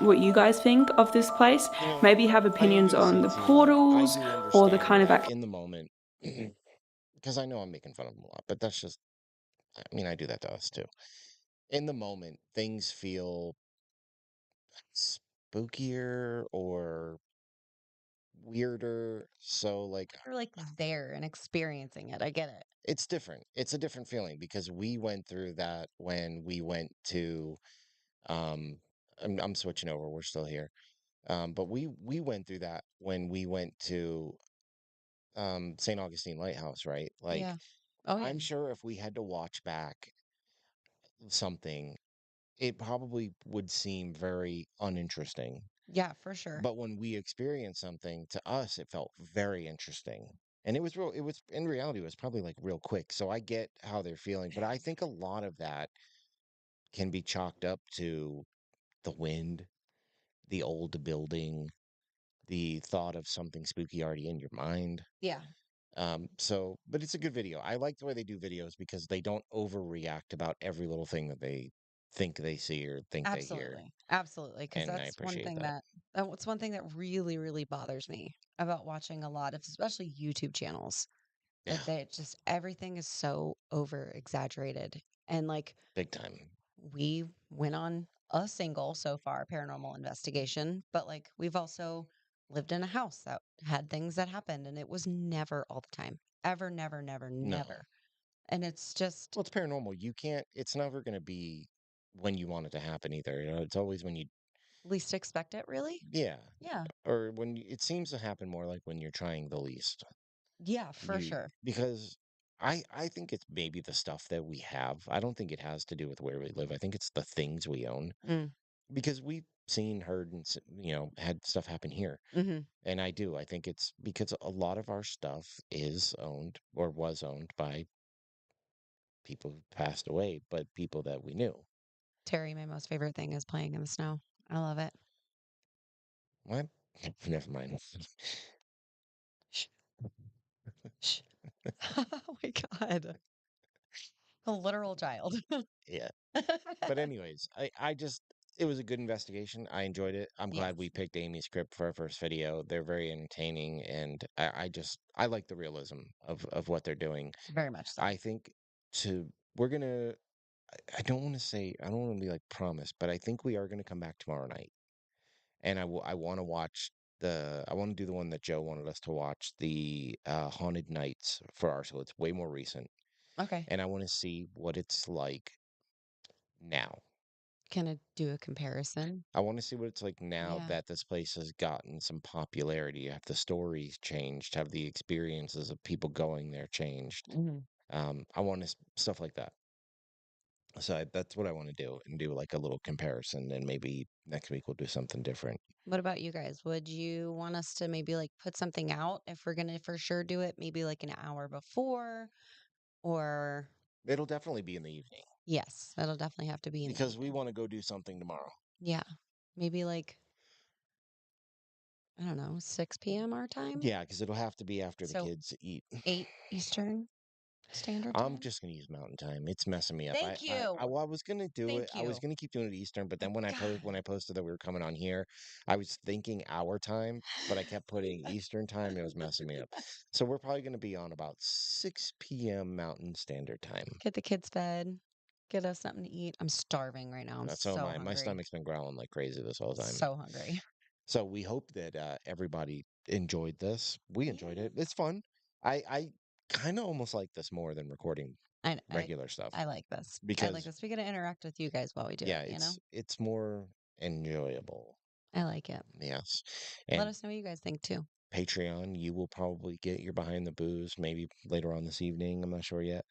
what you guys think of this place. Maybe have opinions on the portals or the kind of in the moment, because I know I'm making fun of them a lot, but that's just, I mean, I do that to us too. In the moment, things feel spookier or weirder. So, like, You're like there and experiencing it. I get it. it's different. It's a different feeling because we went through that when we went to, um, I'm switching over. We're still here. But we went through that when we went to St. Augustine Lighthouse, right? Like, Yeah. Oh, yeah. I'm sure if we had to watch back something, it probably would seem very uninteresting. Yeah, for sure. But when we experienced something, to us, it felt very interesting. And it was real, it was in reality, it was probably like real quick. So I get how they're feeling, but I think a lot of that can be chalked up to the wind, the old building, the thought of something spooky already in your mind. Yeah. But it's a good video. I like the way they do videos because they don't overreact about every little thing that they think they see or think they hear. Absolutely. Absolutely. Because And I that's one appreciate thing that. it's one thing that really, really bothers me about watching a lot of, especially YouTube channels, Yeah, that they just, everything is so over exaggerated. And like, big time. we went on a single so far paranormal investigation, but like, we've also lived in a house that had things that happened, and it was never all the time. Ever, never, never, No. never. And it's just Well, it's paranormal. You can't, it's never going to be when you want it to happen either. You know, it's always when you, least expect it, really. yeah, Yeah. or when it seems to happen more like when you're trying the least. Yeah, for You, sure. because I think it's maybe the stuff that we have. I don't think it has to do with where we live. I think it's the things we own Mm. because we've seen, heard, and had stuff happen here. Hmm. And I do. I think it's because a lot of our stuff is owned or was owned by people who passed away, but people that we knew. Terry, my most favorite thing is playing in the snow. I love it. What? Never mind. Shh, shh. Oh my God. A literal child. Yeah. But anyways, I just it was a good investigation. I enjoyed it. I'm Yes, glad we picked Amy's crypt for our first video. They're very entertaining, and I like the realism of what they're doing. very much so. I think to we're gonna I don't want to say I don't want to be like promised, but I think we are gonna come back tomorrow night, and I want to watch I want to do the one that Joe wanted us to watch, the Haunted Nights for our, so it's way more recent, Okay. and I want to see what it's like now. Can I do a comparison? I want to see what it's like now Yeah. that this place has gotten some popularity. Have the stories changed? Have the experiences of people going there changed? Hmm. I want to stuff like that. So that's what I want to do and do like a little comparison. And maybe next week we'll do something different. What about you guys? Would you want us to maybe like put something out if we're gonna for sure do it, maybe like an hour before? Or It'll definitely be in the evening yes, that'll definitely have to be in the because we evening. want to go do something tomorrow. Yeah. Maybe like, I don't know, 6 p.m. our time? Yeah, because it'll have to be after the So kids eat. 8 Eastern Standard I'm Time? just gonna use Mountain Time. It's messing me up. Thank you. Well, I was gonna do it. Thank I was you. gonna keep doing it Eastern, but Oh then when God. I posted that we were coming on here, I was thinking our time, but I kept putting Eastern time. It was messing me up. So we're probably gonna be on about 6 p.m. Mountain Standard Time. Get the kids fed. Get us something to eat. I'm starving right now. I'm That's so so my hungry. stomach's been growling like crazy this whole time. So hungry. So we hope that everybody enjoyed this. We enjoyed it. It's fun. I kind of almost like this more than recording I I regular stuff I like this. I like because this. We get to interact with you guys while we do yeah, it, you know? it's more enjoyable. I like it. Yes. Let And us know what you guys think too. Patreon, you will probably get your behind the booze maybe later on this evening. I'm not sure yet.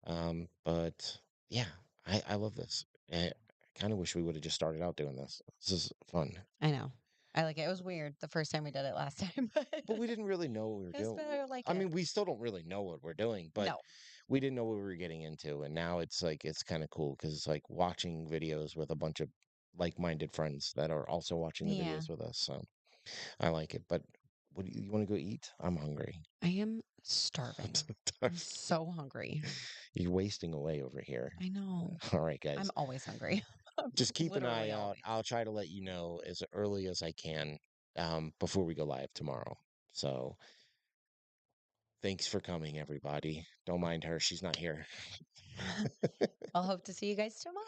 But yeah, I love this. I kind of wish we would have just started out doing this. This is fun. I know. I like it. It was weird the first time we did it last time, but But we didn't really know what we were it's doing. better. I like I it. mean, we still don't really know what we're doing, but No. we didn't know what we were getting into. And now it's like, it's kind of cool because it's like watching videos with a bunch of like-minded friends that are also watching the Yeah. videos with us. So I like it. But what do you want to go eat? I'm hungry. I am starving. I'm so hungry. You're wasting away over here. I know. All right, I'm guys. always hungry. Just keep an eye Literally out. always. I'll try to let you know as early as I can before we go live tomorrow. So thanks for coming, everybody. Don't mind her. She's not here. I'll hope to see you guys tomorrow.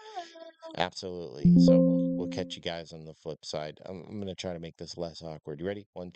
Absolutely. So we'll catch you guys on the flip side. I'm going to try to make this less awkward. You ready? 1, 2.